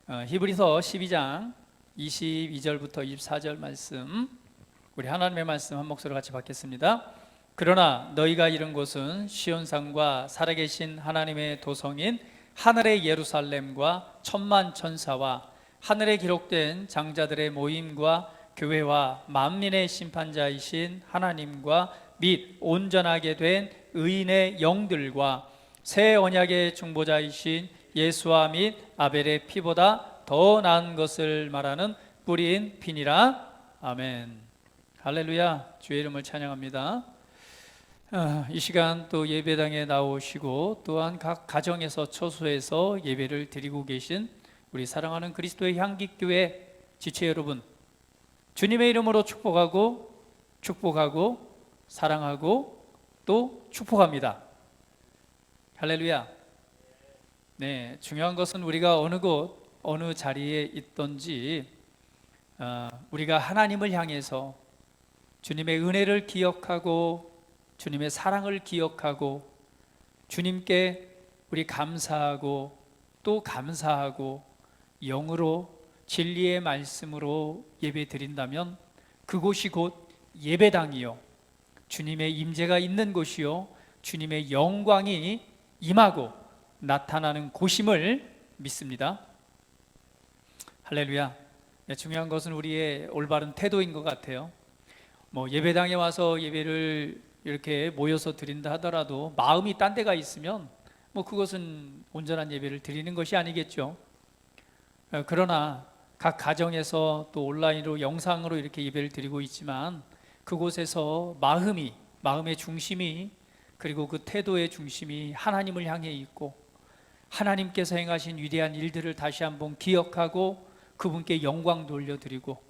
히브리서 12장 22절부터 24절 말씀, 우리 하나님의 말씀 한 목소리로 같이 받겠습니다. 그러나 너희가 이른 곳은 시온산과 살아계신 하나님의 도성인 하늘의 예루살렘과 천만 천사와 하늘에 기록된 장자들의 모임과 교회와 만민의 심판자이신 하나님과 및 온전하게 된 의인의 영들과 새 언약의 중보자이신 예수와 및 아벨의 피보다 더 나은 것을 말하는 뿌린 피니라. 아멘. 할렐루야. 주의 이름을 찬양합니다. 이 시간 또 예배당에 나오시고 또한 각 가정에서 처소에서 예배를 드리고 계신 우리 사랑하는 그리스도의 향기교회 지체 여러분, 주님의 이름으로 축복하고 사랑하고 또 축복합니다. 할렐루야. 네, 중요한 것은 우리가 어느 곳 어느 자리에 있든지 우리가 하나님을 향해서 주님의 은혜를 기억하고 주님의 사랑을 기억하고 주님께 우리 감사하고 또 감사하고 영으로 진리의 말씀으로 예배 드린다면 그곳이 곧 예배당이요, 주님의 임재가 있는 곳이요, 주님의 영광이 임하고 나타나는 곳임을 믿습니다. 할렐루야. 네, 중요한 것은 우리의 올바른 태도인 것 같아요. 예배당에 와서 예배를 이렇게 모여서 드린다 하더라도 마음이 딴 데가 있으면 그것은 온전한 예배를 드리는 것이 아니겠죠. 그러나 각 가정에서 또 온라인으로 영상으로 이렇게 예배를 드리고 있지만 그곳에서 마음의 중심이, 그리고 그 태도의 중심이 하나님을 향해 있고 하나님께서 행하신 위대한 일들을 다시 한번 기억하고 그분께 영광 돌려드리고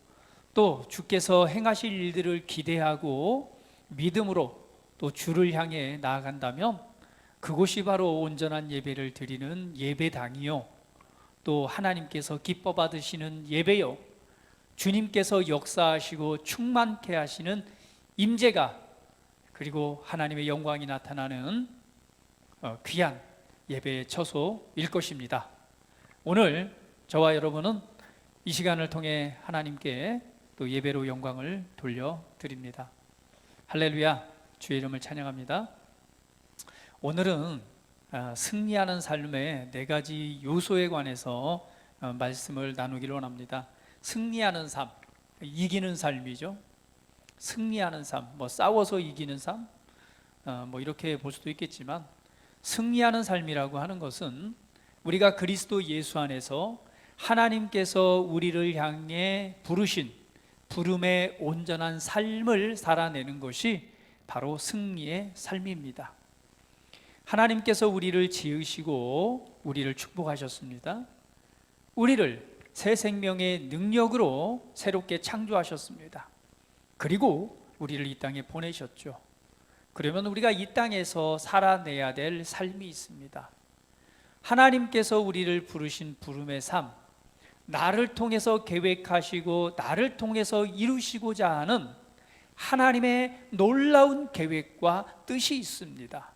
또 주께서 행하실 일들을 기대하고 믿음으로 또 주를 향해 나아간다면 그곳이 바로 온전한 예배를 드리는 예배당이요, 또 하나님께서 기뻐 받으시는 예배요, 주님께서 역사하시고 충만케 하시는 임재가, 그리고 하나님의 영광이 나타나는 귀한 예배의 처소일 것입니다. 오늘 저와 여러분은 이 시간을 통해 하나님께 또 예배로 영광을 돌려드립니다. 할렐루야. 주의 이름을 찬양합니다. 오늘은 승리하는 삶의 4가지 요소에 관해서 말씀을 나누기로 합니다. 승리하는 삶, 이기는 삶이죠. 승리하는 삶, 싸워서 이기는 삶, 이렇게 볼 수도 있겠지만 승리하는 삶이라고 하는 것은 우리가 그리스도 예수 안에서 하나님께서 우리를 향해 부르신 부름의 온전한 삶을 살아내는 것이 바로 승리의 삶입니다. 하나님께서 우리를 지으시고 우리를 축복하셨습니다. 우리를 새 생명의 능력으로 새롭게 창조하셨습니다. 그리고 우리를 이 땅에 보내셨죠. 그러면 우리가 이 땅에서 살아내야 될 삶이 있습니다. 하나님께서 우리를 부르신 부름의 삶, 나를 통해서 계획하시고 나를 통해서 이루시고자 하는 하나님의 놀라운 계획과 뜻이 있습니다.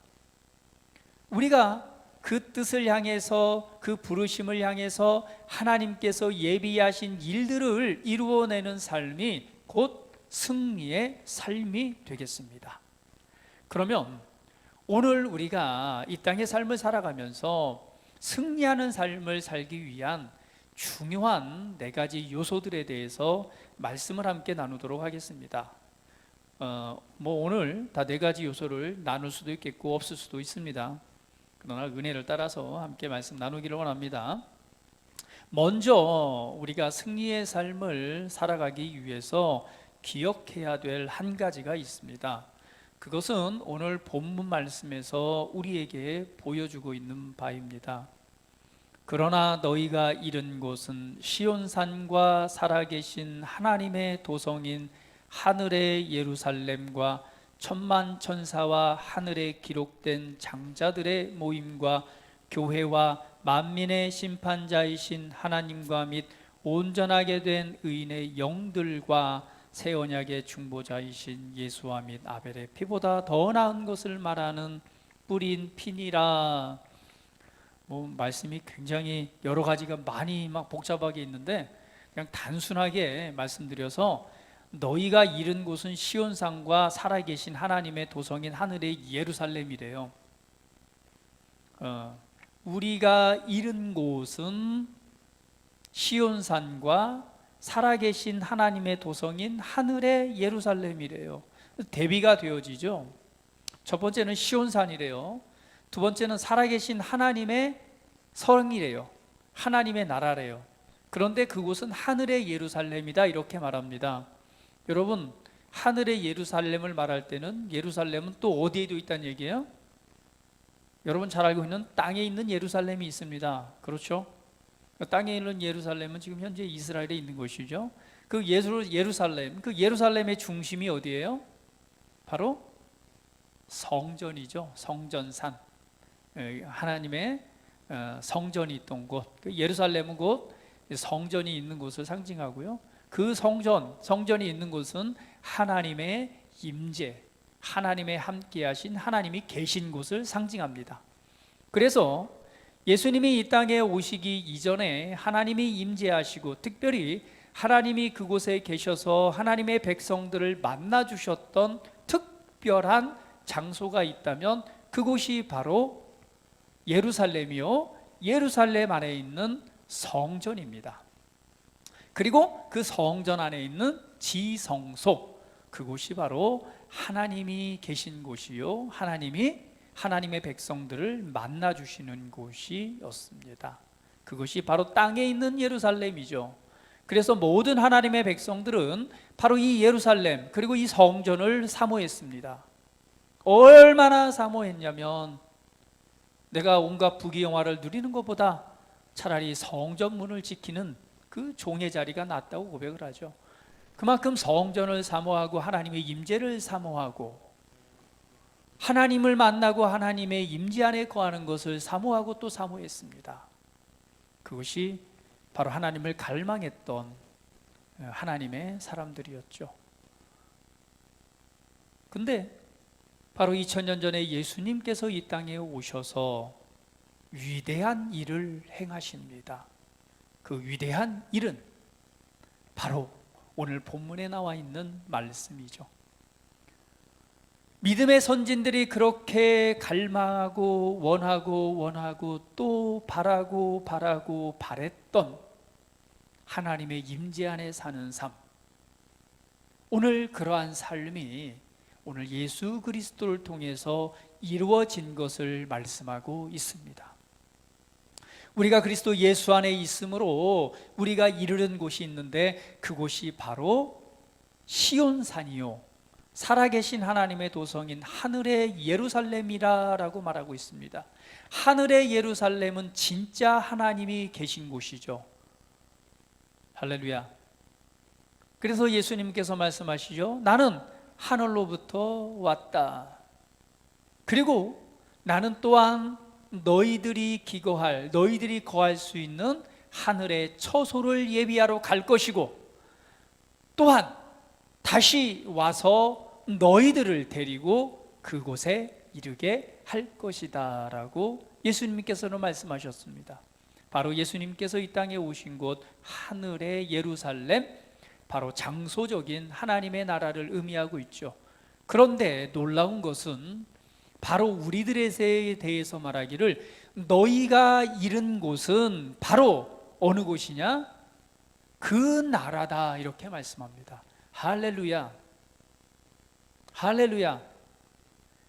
우리가 그 뜻을 향해서, 그 부르심을 향해서 하나님께서 예비하신 일들을 이루어내는 삶이 곧 승리의 삶이 되겠습니다. 그러면 오늘 우리가 이 땅의 삶을 살아가면서 승리하는 삶을 살기 위한 중요한 4가지 요소들에 대해서 말씀을 함께 나누도록 하겠습니다. 오늘 다 4가지 요소를 나눌 수도 있겠고 없을 수도 있습니다. 그러나 은혜를 따라서 함께 말씀 나누기를 원합니다. 먼저 우리가 승리의 삶을 살아가기 위해서 기억해야 될 한 가지가 있습니다. 그것은 오늘 본문 말씀에서 우리에게 보여주고 있는 바입니다. 그러나 너희가 이른 곳은 시온산과 살아계신 하나님의 도성인 하늘의 예루살렘과 천만 천사와 하늘에 기록된 장자들의 모임과 교회와 만민의 심판자이신 하나님과 및 온전하게 된 의인의 영들과 새 언약의 중보자이신 예수와 및 아벨의 피보다 더 나은 것을 말하는 뿌린 피니라. 말씀이 굉장히 여러 가지가 많이 막 복잡하게 있는데 그냥 단순하게 말씀드려서 너희가 이른 곳은 시온산과 살아계신 하나님의 도성인 하늘의 예루살렘이래요. 우리가 이른 곳은 시온산과 살아계신 하나님의 도성인 하늘의 예루살렘이래요. 대비가 되어지죠. 첫 번째는 시온산이래요. 두 번째는 살아계신 하나님의 성이래요. 하나님의 나라래요. 그런데 그곳은 하늘의 예루살렘이다 이렇게 말합니다. 여러분, 하늘의 예루살렘을 말할 때는 예루살렘은 또 어디에도 있다는 얘기예요? 여러분 잘 알고 있는 땅에 있는 예루살렘이 있습니다. 그렇죠? 땅에 있는 예루살렘은 지금 현재 이스라엘에 있는 곳이죠. 그 예루살렘, 그 예루살렘의 중심이 어디예요? 바로 성전이죠. 성전산. 하나님의 성전이 있던 곳. 그 예루살렘은 곧 성전이 있는 곳을 상징하고요. 그 성전이 있는 곳은 하나님의 임재, 하나님의 함께하신 하나님이 계신 곳을 상징합니다. 그래서 예수님이 이 땅에 오시기 이전에 하나님이 임재하시고 특별히 하나님이 그곳에 계셔서 하나님의 백성들을 만나 주셨던 특별한 장소가 있다면 그곳이 바로 예루살렘이요, 예루살렘 안에 있는 성전입니다. 그리고 그 성전 안에 있는 지성소, 그곳이 바로 하나님이 계신 곳이요, 하나님의 백성들을 만나 주시는 곳이었습니다. 그것이 바로 땅에 있는 예루살렘이죠. 그래서 모든 하나님의 백성들은 바로 이 예루살렘 그리고 이 성전을 사모했습니다. 얼마나 사모했냐면 내가 온갖 부귀영화를 누리는 것보다 차라리 성전 문을 지키는 그 종의 자리가 낫다고 고백을 하죠. 그만큼 성전을 사모하고 하나님의 임재를 사모하고 하나님을 만나고 하나님의 임재 안에 거하는 것을 사모하고 또 사모했습니다. 그것이 바로 하나님을 갈망했던 하나님의 사람들이었죠. 근데 바로 2000년 전에 예수님께서 이 땅에 오셔서 위대한 일을 행하십니다. 그 위대한 일은 바로 오늘 본문에 나와 있는 말씀이죠. 믿음의 선진들이 그렇게 갈망하고 원하고 또 바라고 바랬던 하나님의 임재 안에 사는 삶, 오늘 그러한 삶이 오늘 예수 그리스도를 통해서 이루어진 것을 말씀하고 있습니다. 우리가 그리스도 예수 안에 있으므로 우리가 이르는 곳이 있는데 그곳이 바로 시온산이요, 살아계신 하나님의 도성인 하늘의 예루살렘이라고 말하고 있습니다. 하늘의 예루살렘은 진짜 하나님이 계신 곳이죠. 할렐루야. 그래서 예수님께서 말씀하시죠. 나는 하늘로부터 왔다. 그리고 나는 또한 너희들이 거할 수 있는 하늘의 처소를 예비하러 갈 것이고 또한 다시 와서 너희들을 데리고 그곳에 이르게 할 것이다 라고 예수님께서는 말씀하셨습니다. 바로 예수님께서 이 땅에 오신 곳 하늘의 예루살렘, 바로 장소적인 하나님의 나라를 의미하고 있죠. 그런데 놀라운 것은 바로 우리들에 대해서 말하기를 너희가 이른 곳은 바로 어느 곳이냐? 그 나라다 이렇게 말씀합니다. 할렐루야. 할렐루야.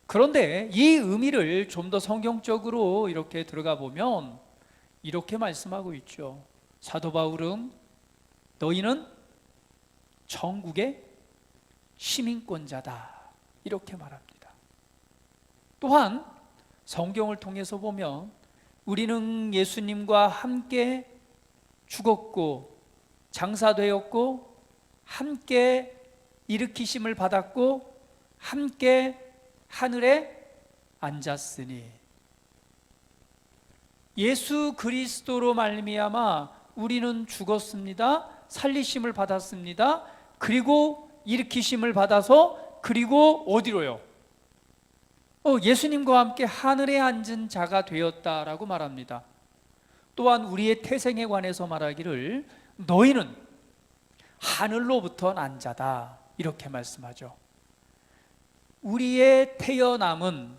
그런데 이 의미를 좀 더 성경적으로 이렇게 들어가 보면 이렇게 말씀하고 있죠. 사도 바울은 너희는 천국의 시민권자다 이렇게 말합니다. 또한 성경을 통해서 보면 우리는 예수님과 함께 죽었고 장사되었고 함께 일으키심을 받았고 함께 하늘에 앉았으니 예수 그리스도로 말미암아 우리는 죽었습니다. 살리심을 받았습니다. 그리고 일으키심을 받아서 그리고 어디로요? 예수님과 함께 하늘에 앉은 자가 되었다라고 말합니다. 또한 우리의 태생에 관해서 말하기를 너희는 하늘로부터 난 자다 이렇게 말씀하죠. 우리의 태어남은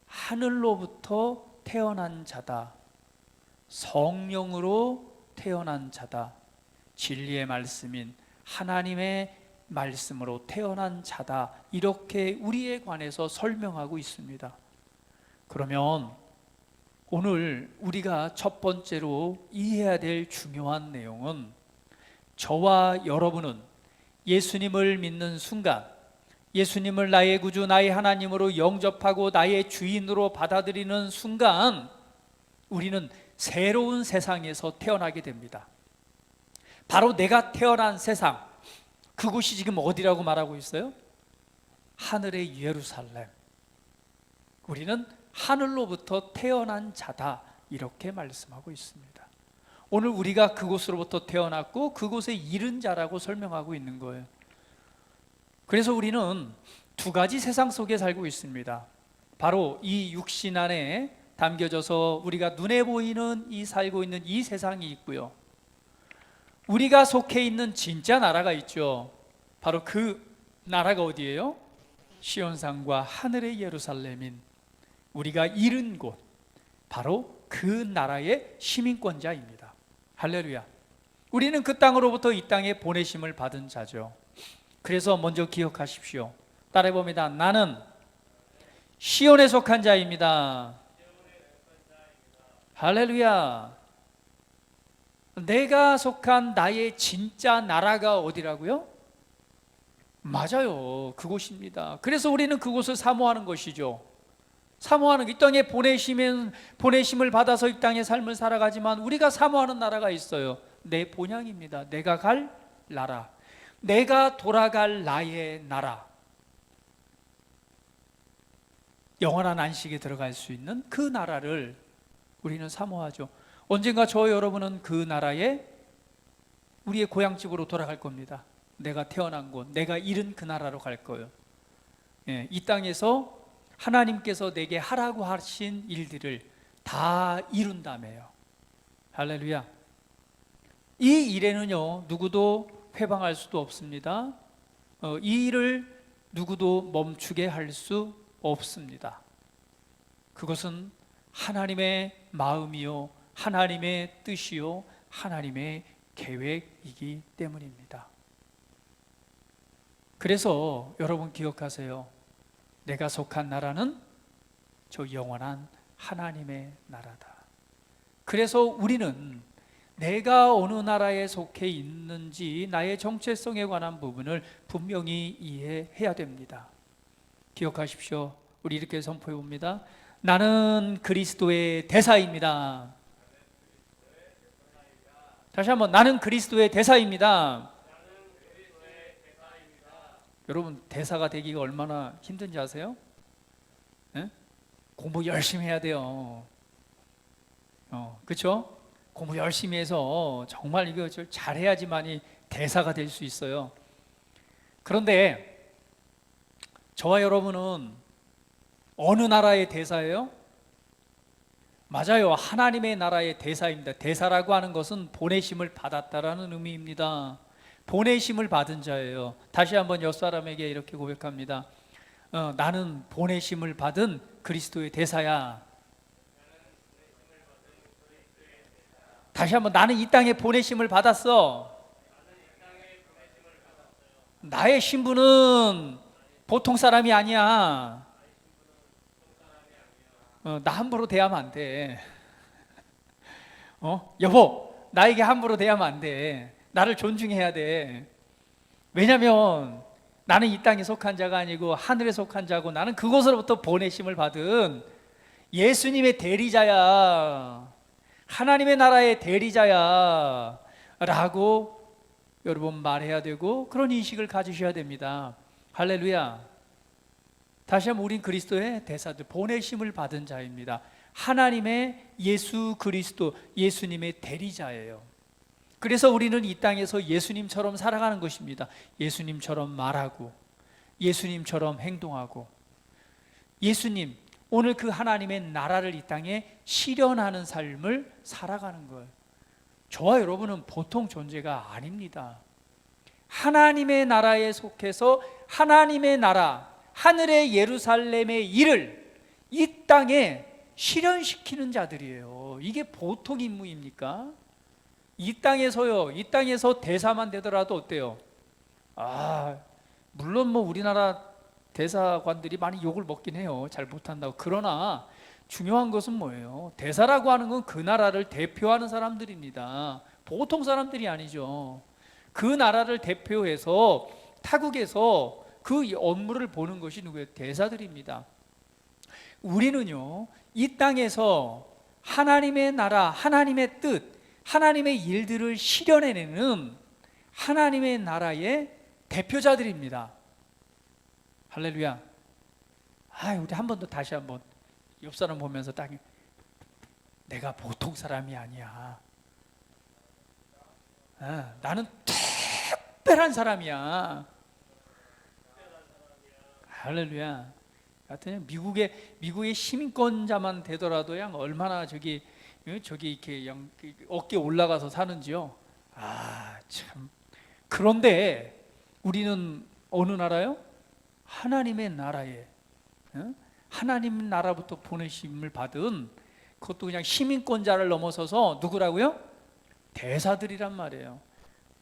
하늘로부터 태어난 자다. 성령으로 태어난 자다. 진리의 말씀인 하나님의 말씀으로 태어난 자다. 이렇게 우리에 관해서 설명하고 있습니다. 그러면 오늘 우리가 첫 번째로 이해해야 될 중요한 내용은 저와 여러분은 예수님을 믿는 순간 예수님을 나의 구주, 나의 하나님으로 영접하고 나의 주인으로 받아들이는 순간 우리는 새로운 세상에서 태어나게 됩니다. 바로 내가 태어난 세상, 그곳이 지금 어디라고 말하고 있어요? 하늘의 예루살렘. 우리는 하늘로부터 태어난 자다 이렇게 말씀하고 있습니다. 오늘 우리가 그곳으로부터 태어났고 그곳에 이른 자라고 설명하고 있는 거예요. 그래서 우리는 두 가지 세상 속에 살고 있습니다. 바로 이 육신 안에 담겨져서 우리가 눈에 보이는 이 살고 있는 이 세상이 있고요, 우리가 속해 있는 진짜 나라가 있죠. 바로 그 나라가 어디예요? 시온산과 하늘의 예루살렘인 우리가 이른 곳, 바로 그 나라의 시민권자입니다. 할렐루야. 우리는 그 땅으로부터 이 땅에 보내심을 받은 자죠. 그래서 먼저 기억하십시오. 따라해 봅니다. 나는 시온에 속한 자입니다. 할렐루야. 내가 속한 나의 진짜 나라가 어디라고요? 맞아요. 그곳입니다. 그래서 우리는 그곳을 사모하는 것이죠. 사모하는, 이 땅에 보내심을 받아서 이 땅의 삶을 살아가지만 우리가 사모하는 나라가 있어요. 내 본향입니다. 내가 갈 나라, 내가 돌아갈 나의 나라, 영원한 안식에 들어갈 수 있는 그 나라를 우리는 사모하죠. 언젠가 저 여러분은 그 나라에 우리의 고향집으로 돌아갈 겁니다. 내가 태어난 곳, 내가 이른 그 나라로 갈 거예요. 이 땅에서 하나님께서 내게 하라고 하신 일들을 다 이룬다며요. 할렐루야. 이 일에는요, 누구도 회방할 수도 없습니다. 이 일을 누구도 멈추게 할 수 없습니다. 그것은 하나님의 마음이요, 하나님의 뜻이요, 하나님의 계획이기 때문입니다. 그래서 여러분 기억하세요. 내가 속한 나라는 저 영원한 하나님의 나라다. 그래서 우리는 내가 어느 나라에 속해 있는지 나의 정체성에 관한 부분을 분명히 이해해야 됩니다. 기억하십시오. 우리 이렇게 선포해 봅니다. 나는 그리스도의 대사입니다. 다시 한번, 나는 그리스도의 대사입니다. 여러분, 대사가 되기가 얼마나 힘든지 아세요? 네? 공부 열심히 해야 돼요. 그렇죠? 공부 열심히 해서 정말 이거 잘해야지만이 대사가 될 수 있어요. 그런데 저와 여러분은 어느 나라의 대사예요? 맞아요. 하나님의 나라의 대사입니다. 대사라고 하는 것은 보내심을 받았다라는 의미입니다. 보내심을 받은 자예요. 다시 한번 옆 사람에게 이렇게 고백합니다. 나는 보내심을 받은 그리스도의 대사야. 다시 한번, 나는 이 땅에 보내심을 받았어. 나의 신분은 보통 사람이 아니야. 나 함부로 대하면 안 돼. 여보, 나에게 함부로 대하면 안 돼. 나를 존중해야 돼. 왜냐하면 나는 이 땅에 속한 자가 아니고 하늘에 속한 자고, 나는 그곳으로부터 보내심을 받은 예수님의 대리자야. 하나님의 나라의 대리자야 라고 여러분 말해야 되고, 그런 인식을 가지셔야 됩니다. 할렐루야. 다시 한번, 우린 그리스도의 대사들, 보내심을 받은 자입니다. 하나님의 예수 그리스도, 예수님의 대리자예요. 그래서 우리는 이 땅에서 예수님처럼 살아가는 것입니다. 예수님처럼 말하고, 예수님처럼 행동하고, 예수님, 오늘 그 하나님의 나라를 이 땅에 실현하는 삶을 살아가는 거예요. 저와 여러분은 보통 존재가 아닙니다. 하나님의 나라에 속해서 하나님의 나라, 하늘의 예루살렘의 일을 이 땅에 실현시키는 자들이에요. 이게 보통 임무입니까? 이 땅에서 대사만 되더라도 어때요? 물론 뭐 우리나라 대사관들이 많이 욕을 먹긴 해요. 잘 못한다고. 그러나 중요한 것은 뭐예요? 대사라고 하는 건 그 나라를 대표하는 사람들입니다. 보통 사람들이 아니죠. 그 나라를 대표해서 타국에서 그 업무를 보는 것이 누구예요? 대사들입니다. 우리는요, 이 땅에서 하나님의 나라, 하나님의 뜻, 하나님의 일들을 실현해내는 하나님의 나라의 대표자들입니다. 할렐루야. 우리 한 번 더 다시 한번 옆 사람 보면서 딱, 내가 보통 사람이 아니야. 나는 특별한 사람이야. 할렐루야. 하여튼 미국의 시민권자만 되더라도 얼마나 저기 이렇게 어깨 올라가서 사는지요. 참. 그런데 우리는 어느 나라요? 하나님의 나라에, 하나님 나라부터 보내심을 받은, 그것도 그냥 시민권자를 넘어서서 누구라고요? 대사들이란 말이에요.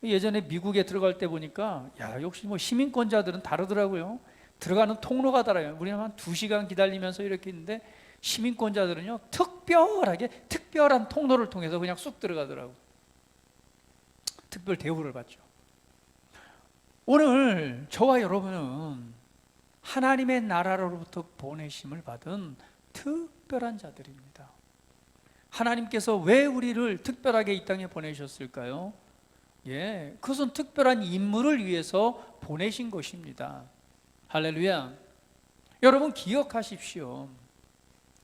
예전에 미국에 들어갈 때 보니까 역시 뭐 시민권자들은 다르더라고요. 들어가는 통로가 달라요. 우리는 한 2시간 기다리면서 이렇게 있는데 시민권자들은요, 특별한 통로를 통해서 그냥 쑥 들어가더라고요. 특별 대우를 받죠. 오늘 저와 여러분은 하나님의 나라로부터 보내심을 받은 특별한 자들입니다. 하나님께서 왜 우리를 특별하게 이 땅에 보내셨을까요? 그것은 특별한 임무를 위해서 보내신 것입니다. 할렐루야. 여러분 기억하십시오.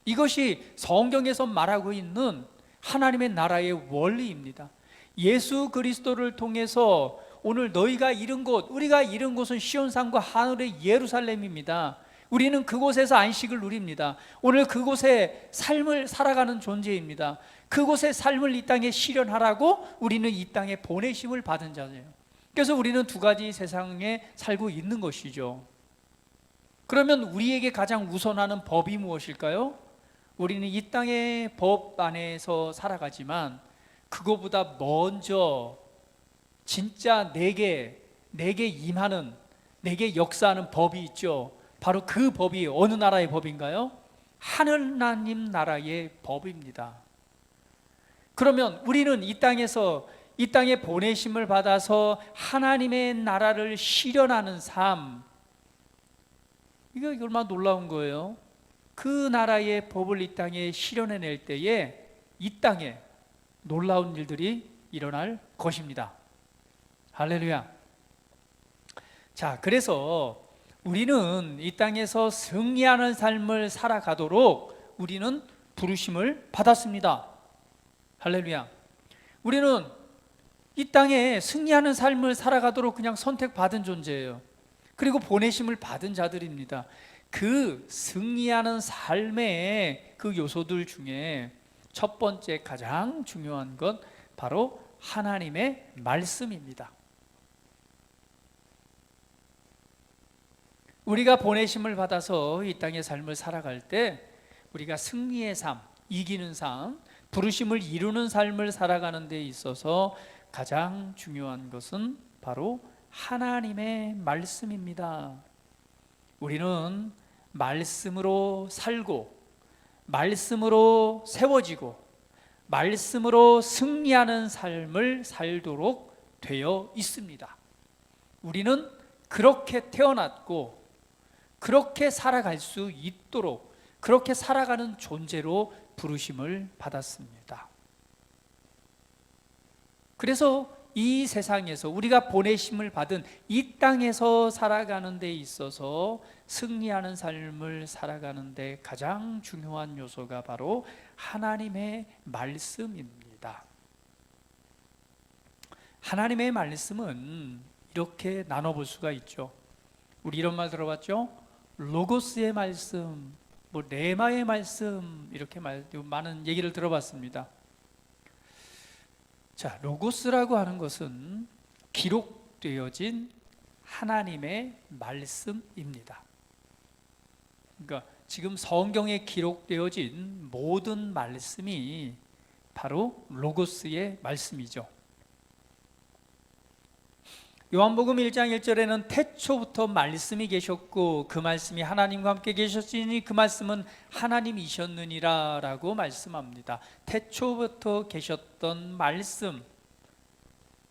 이것이 성경에서 말하고 있는 하나님의 나라의 원리입니다. 예수 그리스도를 통해서 오늘 너희가 이른 곳, 우리가 이른 곳은 시온산과 하늘의 예루살렘입니다. 우리는 그곳에서 안식을 누립니다. 오늘 그곳에 삶을 살아가는 존재입니다. 그곳의 삶을 이 땅에 실현하라고 우리는 이 땅에 보내심을 받은 자예요. 그래서 우리는 2가지 세상에 살고 있는 것이죠. 그러면 우리에게 가장 우선하는 법이 무엇일까요? 우리는 이 땅의 법 안에서 살아가지만 그거보다 먼저 진짜 내게 임하는, 내게 역사하는 법이 있죠. 바로 그 법이 어느 나라의 법인가요? 하나님 나라의 법입니다. 그러면 우리는 이 땅에 보내심을 받아서 하나님의 나라를 실현하는 삶, 이거 얼마나 놀라운 거예요. 그 나라의 법을 이 땅에 실현해낼 때에 이 땅에 놀라운 일들이 일어날 것입니다. 할렐루야. 자, 그래서 우리는 이 땅에서 승리하는 삶을 살아가도록 우리는 부르심을 받았습니다. 할렐루야. 우리는 이 땅에 승리하는 삶을 살아가도록 그냥 선택받은 존재예요. 그리고 보내심을 받은 자들입니다. 그 승리하는 삶의 그 요소들 중에 첫 번째 가장 중요한 건 바로 하나님의 말씀입니다. 우리가 보내심을 받아서 이 땅의 삶을 살아갈 때 우리가 승리의 삶, 이기는 삶, 부르심을 이루는 삶을 살아가는 데 있어서 가장 중요한 것은 바로 하나님의 말씀입니다. 우리는 말씀으로 살고 말씀으로 세워지고 말씀으로 승리하는 삶을 살도록 되어 있습니다. 우리는 그렇게 태어났고 그렇게 살아갈 수 있도록 그렇게 살아가는 존재로 부르심을 받았습니다. 그래서 이 세상에서 우리가 보내심을 받은 이 땅에서 살아가는 데 있어서 승리하는 삶을 살아가는 데 가장 중요한 요소가 바로 하나님의 말씀입니다. 하나님의 말씀은 이렇게 나눠볼 수가 있죠. 우리 이런 말 들어봤죠? 로고스의 말씀, 뭐 레마의 말씀 이렇게 많은 얘기를 들어봤습니다. 자, 로고스라고 하는 것은 기록되어진 하나님의 말씀입니다. 그러니까 지금 성경에 기록되어진 모든 말씀이 바로 로고스의 말씀이죠. 요한복음 1장 1절에는 태초부터 말씀이 계셨고 그 말씀이 하나님과 함께 계셨으니 그 말씀은 하나님이셨느니라 라고 말씀합니다. 태초부터 계셨던 말씀,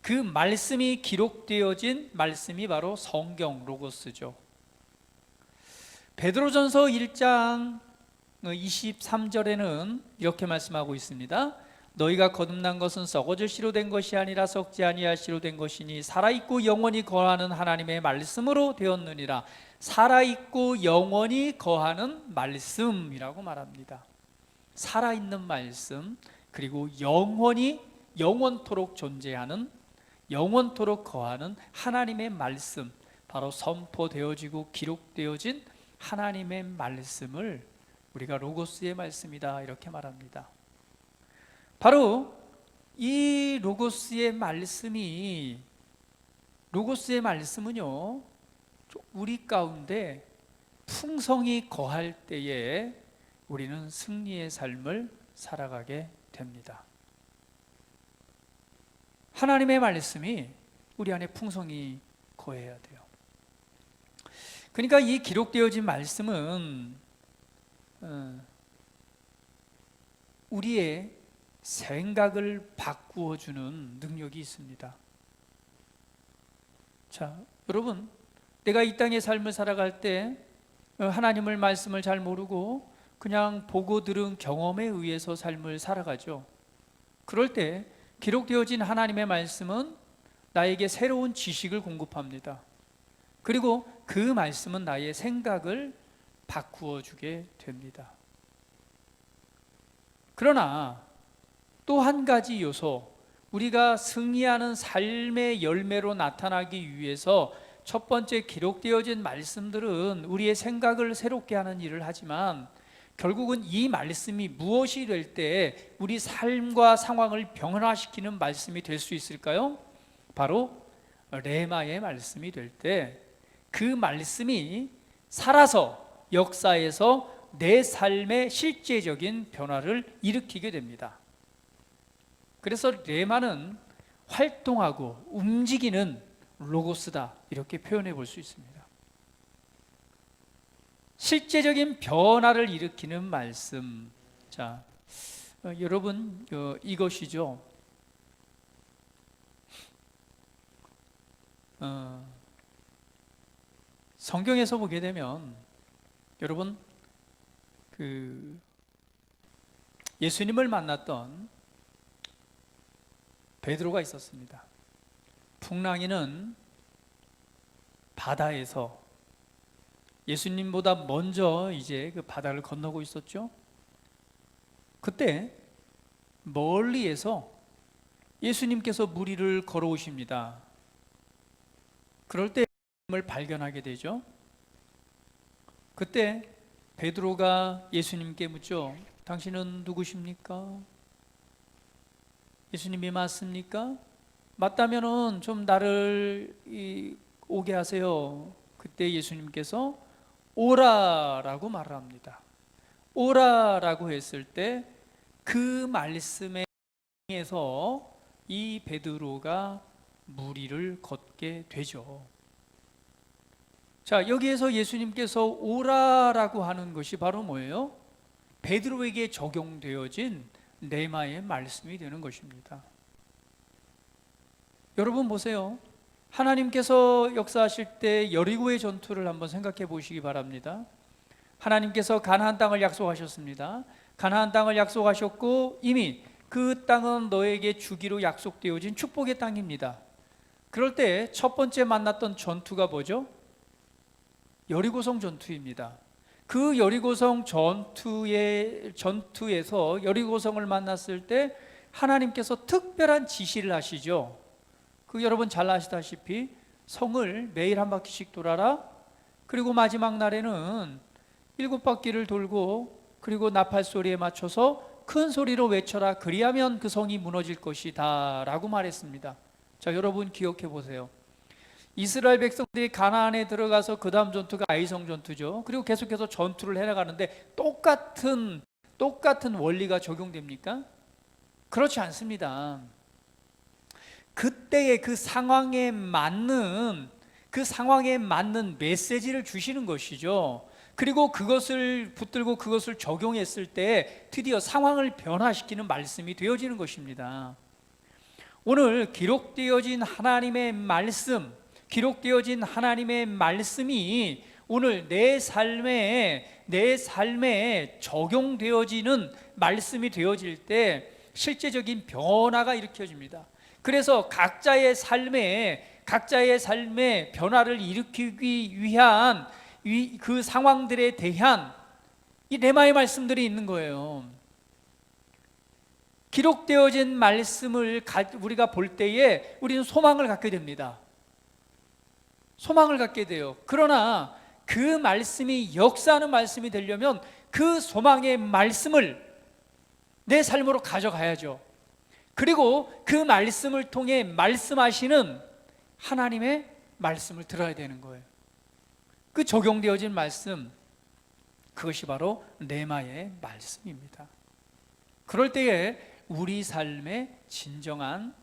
그 말씀이 기록되어진 말씀이 바로 성경 로고스죠. 베드로전서 1장 23절에는 이렇게 말씀하고 있습니다. 너희가 거듭난 것은 썩어질 씨로 된 것이 아니라 썩지 아니할 씨로 된 것이니 살아있고 영원히 거하는 하나님의 말씀으로 되었느니라. 살아있고 영원히 거하는 말씀이라고 말합니다. 살아있는 말씀, 그리고 영원토록 존재하는, 영원토록 거하는 하나님의 말씀, 바로 선포되어지고 기록되어진 하나님의 말씀을 우리가 로고스의 말씀이다 이렇게 말합니다. 바로 이 로고스의 말씀은요, 우리 가운데 풍성히 거할 때에 우리는 승리의 삶을 살아가게 됩니다. 하나님의 말씀이 우리 안에 풍성히 거해야 돼요. 그러니까 이 기록되어진 말씀은 우리의 생각을 바꾸어 주는 능력이 있습니다. 자, 여러분, 내가 이 땅의 삶을 살아갈 때 하나님의 말씀을 잘 모르고 그냥 보고 들은 경험에 의해서 삶을 살아가죠. 그럴 때 기록되어진 하나님의 말씀은 나에게 새로운 지식을 공급합니다. 그리고 그 말씀은 나의 생각을 바꾸어 주게 됩니다. 그러나 또 한 가지 요소, 우리가 승리하는 삶의 열매로 나타나기 위해서 첫 번째 기록되어진 말씀들은 우리의 생각을 새롭게 하는 일을 하지만 결국은 이 말씀이 무엇이 될 때 우리 삶과 상황을 변화시키는 말씀이 될 수 있을까요? 바로 레마의 말씀이 될 때 그 말씀이 살아서 역사에서 내 삶의 실제적인 변화를 일으키게 됩니다. 그래서 레마는 활동하고 움직이는 로고스다 이렇게 표현해 볼 수 있습니다. 실제적인 변화를 일으키는 말씀. 자, 여러분, 이것이죠. 성경에서 보게 되면 여러분, 예수님을 만났던 베드로가 있었습니다. 풍랑이는 바다에서 예수님보다 먼저 이제 그 바다를 건너고 있었죠. 그때 멀리에서 예수님께서 물 위를 걸어오십니다. 그럴 때 예수님을 발견하게 되죠. 그때 베드로가 예수님께 묻죠. 당신은 누구십니까? 예수님이 맞습니까? 맞다면은 좀 나를 오게 하세요. 그때 예수님께서 오라라고 말을 합니다. 오라라고 했을 때 그 말씀에서 이 베드로가 물 위를 걷게 되죠. 자, 여기에서 예수님께서 오라라고 하는 것이 바로 뭐예요? 베드로에게 적용되어진 레마의 말씀이 되는 것입니다. 여러분 보세요. 하나님께서 역사하실 때 여리고의 전투를 한번 생각해 보시기 바랍니다. 하나님께서 가나안 땅을 약속하셨습니다. 가나안 땅을 약속하셨고 이미 그 땅은 너에게 주기로 약속되어진 축복의 땅입니다. 그럴 때 첫 번째 만났던 전투가 뭐죠? 여리고성 전투입니다. 그 여리고성 전투에서 여리고성을 만났을 때 하나님께서 특별한 지시를 하시죠. 여러분 잘 아시다시피 성을 매일 한 바퀴씩 돌아라. 그리고 마지막 날에는 7바퀴를 돌고 그리고 나팔 소리에 맞춰서 큰 소리로 외쳐라. 그리하면 그 성이 무너질 것이다 라고 말했습니다. 자, 여러분 기억해 보세요. 이스라엘 백성들이 가나안에 들어가서 그 다음 전투가 아이성 전투죠. 그리고 계속해서 전투를 해나가는데 똑같은 원리가 적용됩니까? 그렇지 않습니다. 그때의 그 상황에 맞는 메시지를 주시는 것이죠. 그리고 그것을 붙들고 그것을 적용했을 때 드디어 상황을 변화시키는 말씀이 되어지는 것입니다. 오늘 기록되어진 하나님의 말씀이 오늘 내 삶에 적용되어지는 말씀이 되어질 때 실제적인 변화가 일으켜집니다. 그래서 각자의 삶에 변화를 일으키기 위한 그 상황들에 대한 이 레마의 말씀들이 있는 거예요. 기록되어진 말씀을 우리가 볼 때에 우리는 소망을 갖게 됩니다. 소망을 갖게 돼요. 그러나 그 말씀이 역사하는 말씀이 되려면 그 소망의 말씀을 내 삶으로 가져가야죠. 그리고 그 말씀을 통해 말씀하시는 하나님의 말씀을 들어야 되는 거예요. 그 적용되어진 말씀, 그것이 바로 레마의 말씀입니다. 그럴 때에 우리 삶의 진정한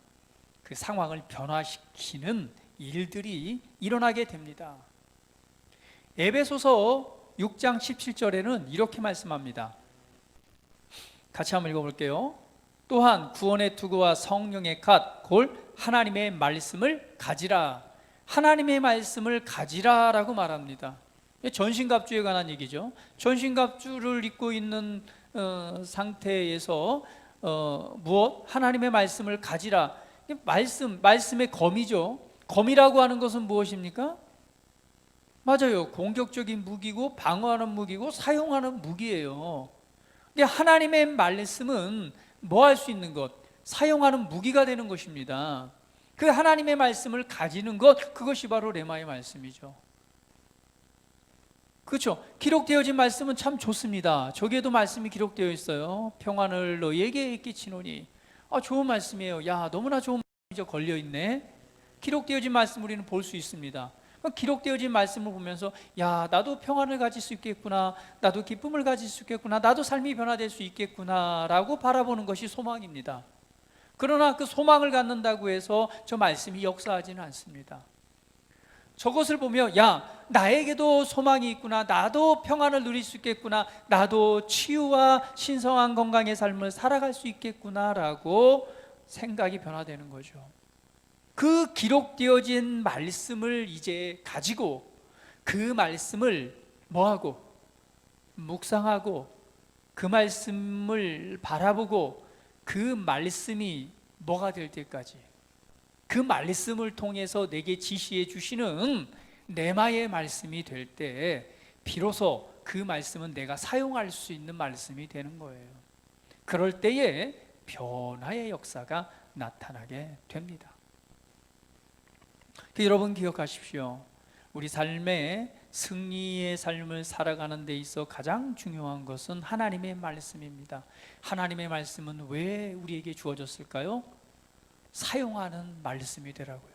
그 상황을 변화시키는 일들이 일어나게 됩니다. 에베소서 6장 17절에는 이렇게 말씀합니다. 같이 한번 읽어볼게요. 또한 구원의 투구와 성령의 갓, 곧 하나님의 말씀을 가지라. 하나님의 말씀을 가지라라고 말합니다. 전신갑주에 관한 얘기죠. 전신갑주를 입고 있는 상태에서 무엇? 하나님의 말씀을 가지라. 말씀의 검이죠. 검이라고 하는 것은 무엇입니까? 맞아요. 공격적인 무기고 방어하는 무기고 사용하는 무기예요. 근데 하나님의 말씀은 뭐 할 수 있는 것? 사용하는 무기가 되는 것입니다. 그 하나님의 말씀을 가지는 것, 그것이 바로 레마의 말씀이죠. 그렇죠? 기록되어진 말씀은 참 좋습니다. 저기에도 말씀이 기록되어 있어요. 평안을 너희에게 끼치노니. 좋은 말씀이에요. 야, 너무나 좋은 말씀이 걸려있네. 기록되어진 말씀 우리는 볼 수 있습니다. 기록되어진 말씀을 보면서 야, 나도 평안을 가질 수 있겠구나, 나도 기쁨을 가질 수 있겠구나, 나도 삶이 변화될 수 있겠구나 라고 바라보는 것이 소망입니다. 그러나 그 소망을 갖는다고 해서 저 말씀이 역사하지는 않습니다. 저것을 보며 야, 나에게도 소망이 있구나, 나도 평안을 누릴 수 있겠구나, 나도 치유와 신성한 건강의 삶을 살아갈 수 있겠구나 라고 생각이 변화되는 거죠. 그 기록되어진 말씀을 이제 가지고 그 말씀을 뭐하고? 묵상하고 그 말씀을 바라보고 그 말씀이 뭐가 될 때까지, 그 말씀을 통해서 내게 지시해 주시는 레마의 말씀이 될 때 비로소 그 말씀은 내가 사용할 수 있는 말씀이 되는 거예요. 그럴 때에 변화의 역사가 나타나게 됩니다. 여러분 기억하십시오. 우리 삶의 승리의 삶을 살아가는 데 있어 가장 중요한 것은 하나님의 말씀입니다. 하나님의 말씀은 왜 우리에게 주어졌을까요? 사용하는 말씀이 되라고요.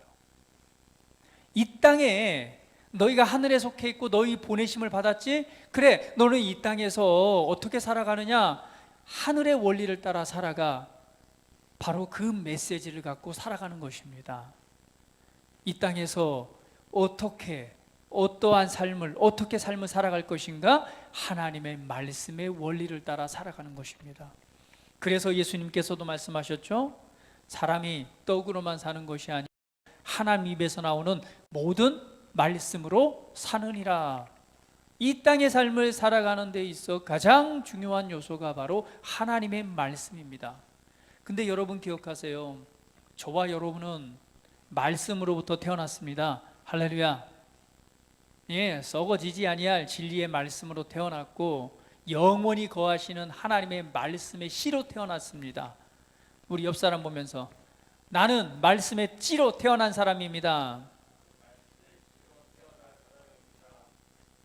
이 땅에 너희가 하늘에 속해 있고 너희 보내심을 받았지? 그래, 너는 이 땅에서 어떻게 살아가느냐? 하늘의 원리를 따라 살아가. 바로 그 메시지를 갖고 살아가는 것입니다. 이 땅에서 어떠한 삶을, 어떻게 삶을 살아갈 것인가? 하나님의 말씀의 원리를 따라 살아가는 것입니다. 그래서 예수님께서도 말씀하셨죠. 사람이 떡으로만 사는 것이 아니라 하나님 입에서 나오는 모든 말씀으로 사느니라. 이 땅의 삶을 살아가는 데 있어 가장 중요한 요소가 바로 하나님의 말씀입니다. 근데 여러분 기억하세요. 저와 여러분은 말씀으로부터 태어났습니다. 할렐루야. 예, 썩어지지 아니할 진리의 말씀으로 태어났고 영원히 거하시는 하나님의 말씀의 씨로 태어났습니다. 우리 옆 사람 보면서 나는 말씀의 씨로 태어난 사람입니다.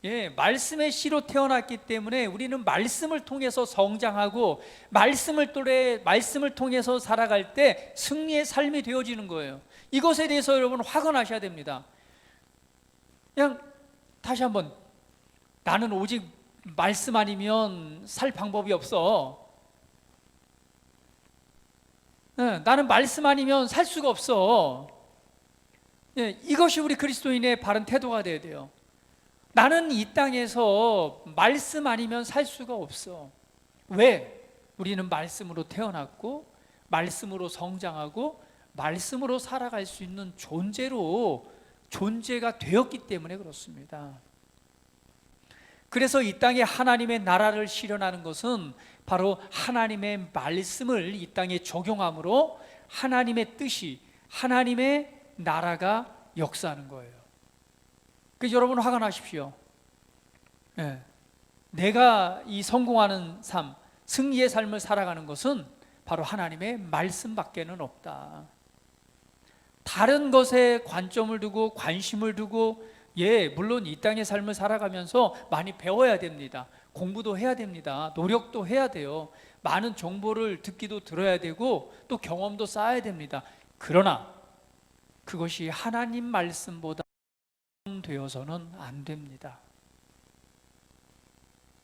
예, 말씀의 씨로 태어났기 때문에 우리는 말씀을 통해서 성장하고 말씀을 통해서 살아갈 때 승리의 삶이 되어지는 거예요. 이것에 대해서 여러분 확언하셔야 됩니다. 그냥 다시 한번, 나는 오직 말씀 아니면 살 방법이 없어. 예, 나는 말씀 아니면 살 수가 없어. 예, 이것이 우리 그리스도인의 바른 태도가 되어야 돼요. 나는 이 땅에서 말씀 아니면 살 수가 없어. 왜? 우리는 말씀으로 태어났고 말씀으로 성장하고 말씀으로 살아갈 수 있는 존재가 되었기 때문에 그렇습니다. 그래서 이 땅에 하나님의 나라를 실현하는 것은 바로 하나님의 말씀을 이 땅에 적용함으로 하나님의 뜻이, 하나님의 나라가 역사하는 거예요. 그래서 여러분 확언하십시오. 예. 내가 이 성공하는 삶, 승리의 삶을 살아가는 것은 바로 하나님의 말씀밖에는 없다. 다른 것에 관점을 두고 관심을 두고, 예, 물론 이 땅의 삶을 살아가면서 많이 배워야 됩니다. 공부도 해야 됩니다. 노력도 해야 돼요. 많은 정보를 듣기도 들어야 되고 또 경험도 쌓아야 됩니다. 그러나 그것이 하나님 말씀보다 되어서는 안 됩니다.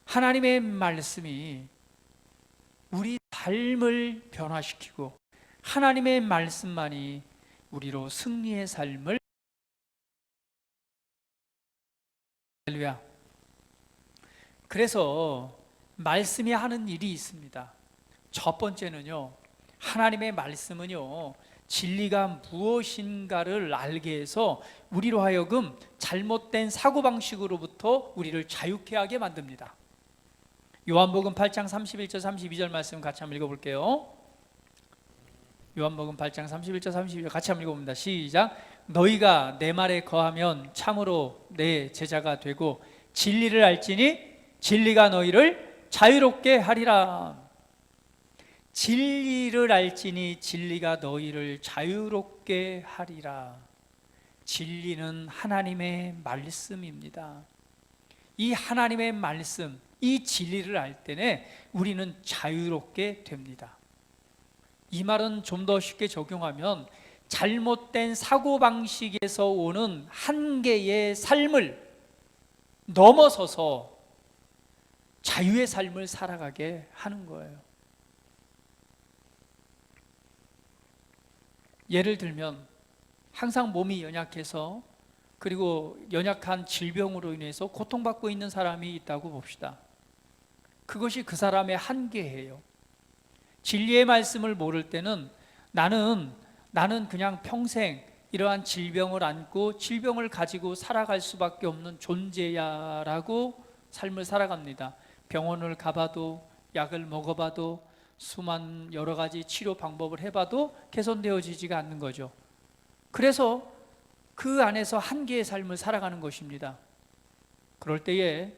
하나님의 말씀이 우리 삶을 변화시키고 하나님의 말씀만이 우리로 승리의 삶을. 할렐루야. 그래서 말씀이 하는 일이 있습니다. 첫 번째는요, 하나님의 말씀은요, 진리가 무엇인가를 알게 해서 우리로 하여금 잘못된 사고방식으로부터 우리를 자유케 하게 만듭니다. 요한복음 8장 31절 32절 말씀 같이 한번 읽어볼게요. 요한복음 8장 31절 32절 같이 한번 읽어봅니다. 시작. 너희가 내 말에 거하면 참으로 내 제자가 되고 진리를 알지니 진리가 너희를 자유롭게 하리라. 진리를 알지니 진리가 너희를 자유롭게 하리라. 진리는 하나님의 말씀입니다. 이 하나님의 말씀, 이 진리를 알 때는 우리는 자유롭게 됩니다. 이 말은 좀 더 쉽게 적용하면 잘못된 사고방식에서 오는 한계의 삶을 넘어서서 자유의 삶을 살아가게 하는 거예요. 예를 들면 항상 몸이 연약해서, 그리고 연약한 질병으로 인해서 고통받고 있는 사람이 있다고 봅시다. 그것이 그 사람의 한계예요. 진리의 말씀을 모를 때는 나는 그냥 평생 이러한 질병을 안고 질병을 가지고 살아갈 수밖에 없는 존재야 라고 삶을 살아갑니다. 병원을 가봐도 약을 먹어봐도 수많은 여러 가지 치료 방법을 해봐도 개선되어지지가 않는 거죠. 그래서 그 안에서 한계의 삶을 살아가는 것입니다. 그럴 때에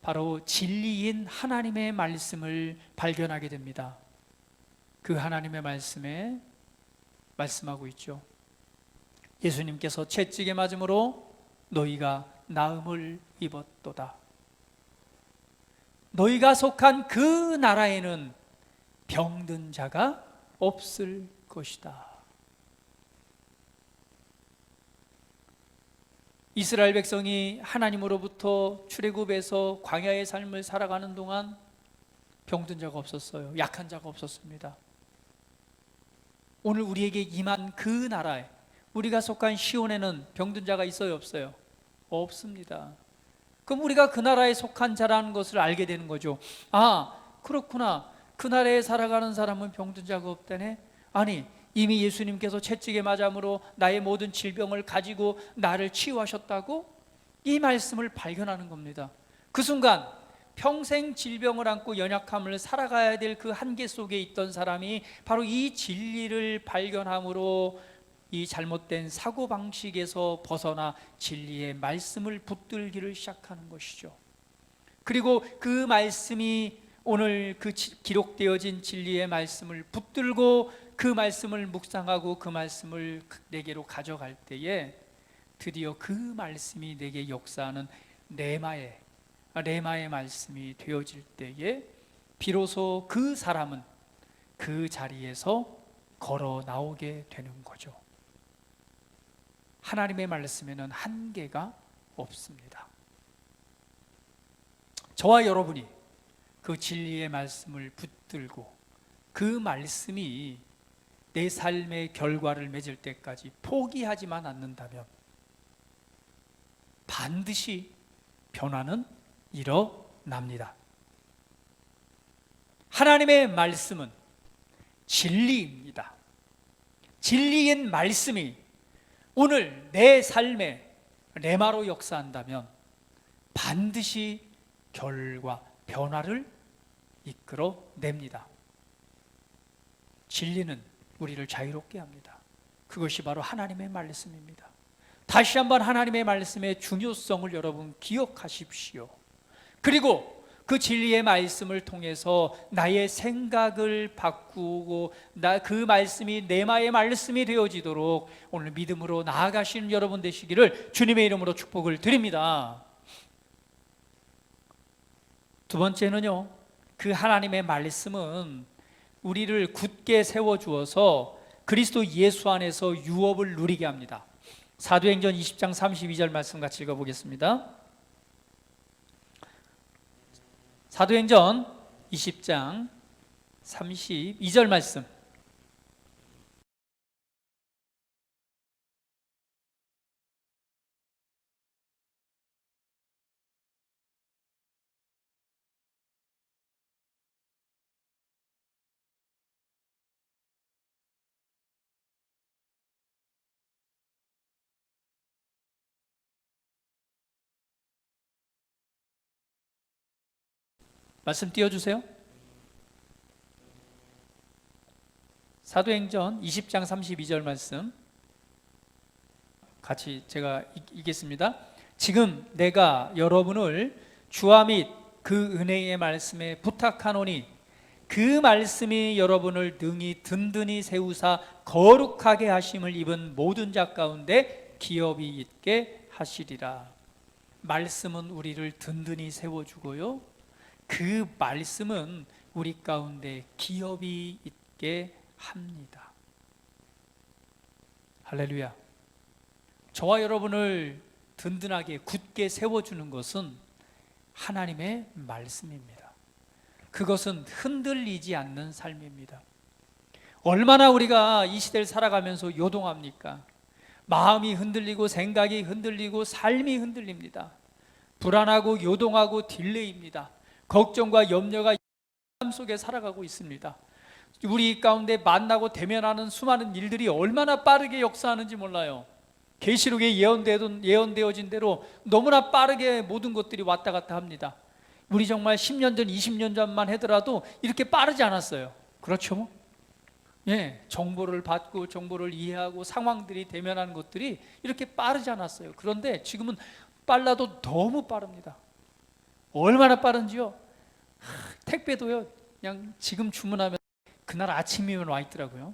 바로 진리인 하나님의 말씀을 발견하게 됩니다. 그 하나님의 말씀에 말씀하고 있죠. 예수님께서 채찍에 맞음으로 너희가 나음을 입었도다. 너희가 속한 그 나라에는 병든 자가 없을 것이다. 이스라엘 백성이 하나님으로부터 출애굽에서 광야의 삶을 살아가는 동안 병든 자가 없었어요. 약한 자가 없었습니다. 오늘 우리에게 임한 그 나라에, 우리가 속한 시온에는 병든 자가 있어요, 없어요? 없습니다. 그럼 우리가 그 나라에 속한 자라는 것을 알게 되는 거죠. 아, 그렇구나. 그 나라에 살아가는 사람은 병든 자가 없다네. 아니, 이미 예수님께서 채찍에 맞음으로 나의 모든 질병을 가지고 나를 치유하셨다고? 이 말씀을 발견하는 겁니다. 그 순간 평생 질병을 안고 연약함을 살아가야 될 그 한계 속에 있던 사람이 바로 이 진리를 발견함으로 이 잘못된 사고방식에서 벗어나 진리의 말씀을 붙들기를 시작하는 것이죠. 그리고 그 말씀이 오늘 그 기록되어진 진리의 말씀을 붙들고 그 말씀을 묵상하고 그 말씀을 내게로 가져갈 때에 드디어 그 말씀이 내게 역사하는 레마의 말씀이 되어질 때에 비로소 그 사람은 그 자리에서 걸어 나오게 되는 거죠. 하나님의 말씀에는 한계가 없습니다. 저와 여러분이 그 진리의 말씀을 붙들고 그 말씀이 내 삶의 결과를 맺을 때까지 포기하지만 않는다면 반드시 변화는 일어납니다. 하나님의 말씀은 진리입니다. 진리인 말씀이 오늘 내 삶에 레마로 역사한다면 반드시 결과, 변화를 이끌어냅니다. 진리는 우리를 자유롭게 합니다. 그것이 바로 하나님의 말씀입니다. 다시 한번 하나님의 말씀의 중요성을 여러분 기억하십시오. 그리고 그 진리의 말씀을 통해서 나의 생각을 바꾸고 그 말씀이 레마의 말씀이 되어지도록 오늘 믿음으로 나아가시는 여러분 되시기를 주님의 이름으로 축복을 드립니다. 두 번째는요, 그 하나님의 말씀은 우리를 굳게 세워주어서 그리스도 예수 안에서 유업을 누리게 합니다. 사도행전 20장 32절 말씀 같이 읽어보겠습니다. 사도행전 20장 32절 말씀. 말씀 띄워주세요. 사도행전 20장 32절 말씀 같이 제가 읽겠습니다. 지금 내가 여러분을 주와 및 그 은혜의 말씀에 부탁하노니 그 말씀이 여러분을 능히 든든히 세우사 거룩하게 하심을 입은 모든 자 가운데 기업이 있게 하시리라. 말씀은 우리를 든든히 세워주고요, 그 말씀은 우리 가운데 기업이 있게 합니다. 할렐루야. 저와 여러분을 든든하게 굳게 세워주는 것은 하나님의 말씀입니다. 그것은 흔들리지 않는 삶입니다. 얼마나 우리가 이 시대를 살아가면서 요동합니까? 마음이 흔들리고 생각이 흔들리고 삶이 흔들립니다. 불안하고 요동하고 딜레이입니다. 걱정과 염려가 삶 속에 살아가고 있습니다. 우리 가운데 만나고 대면하는 수많은 일들이 얼마나 빠르게 역사하는지 몰라요. 계시록에 예언되어진 대로 너무나 빠르게 모든 것들이 왔다 갔다 합니다. 우리 정말 10년 전, 20년 전만 하더라도 이렇게 빠르지 않았어요. 그렇죠? 예, 정보를 받고 정보를 이해하고 상황들이 대면하는 것들이 이렇게 빠르지 않았어요. 그런데 지금은 빨라도 너무 빠릅니다. 얼마나 빠른지요? 택배도요, 그냥 지금 주문하면 그날 아침이면 와 있더라고요.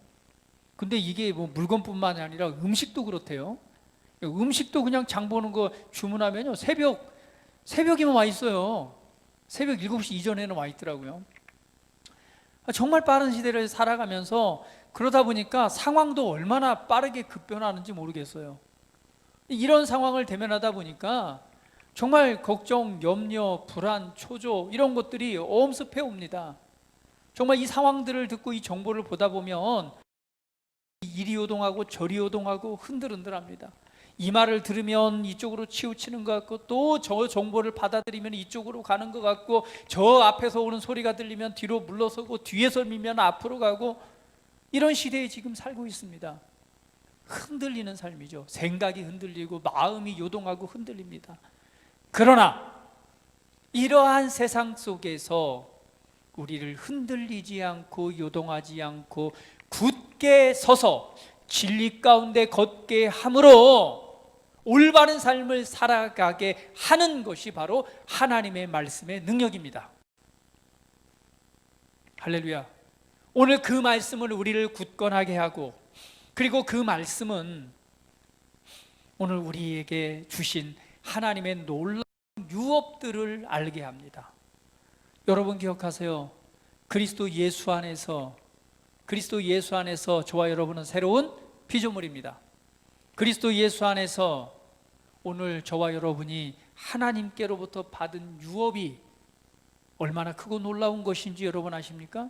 근데 이게 뭐 물건뿐만이 아니라 음식도 그렇대요. 음식도 그냥 장 보는 거 주문하면요, 새벽이면 와 있어요. 새벽 7시 이전에는 와 있더라고요. 정말 빠른 시대를 살아가면서 그러다 보니까 상황도 얼마나 빠르게 급변하는지 모르겠어요. 이런 상황을 대면하다 보니까 정말 걱정, 염려, 불안, 초조 이런 것들이 엄습해 옵니다. 정말 이 상황들을 듣고 이 정보를 보다 보면 이리 요동하고 저리 요동하고 흔들흔들합니다. 이 말을 들으면 이쪽으로 치우치는 것 같고 또 저 정보를 받아들이면 이쪽으로 가는 것 같고 저 앞에서 오는 소리가 들리면 뒤로 물러서고 뒤에서 밀면 앞으로 가고 이런 시대에 지금 살고 있습니다. 흔들리는 삶이죠. 생각이 흔들리고 마음이 요동하고 흔들립니다. 그러나 이러한 세상 속에서 우리를 흔들리지 않고 요동하지 않고 굳게 서서 진리 가운데 걷게 함으로 올바른 삶을 살아가게 하는 것이 바로 하나님의 말씀의 능력입니다. 할렐루야. 오늘 그 말씀을 우리를 굳건하게 하고, 그리고 그 말씀은 오늘 우리에게 주신 하나님의 놀라운 유업들을 알게 합니다. 여러분 기억하세요. 그리스도 예수 안에서 저와 여러분은 새로운 피조물입니다. 그리스도 예수 안에서 오늘 저와 여러분이 하나님께로부터 받은 유업이 얼마나 크고 놀라운 것인지 여러분 아십니까?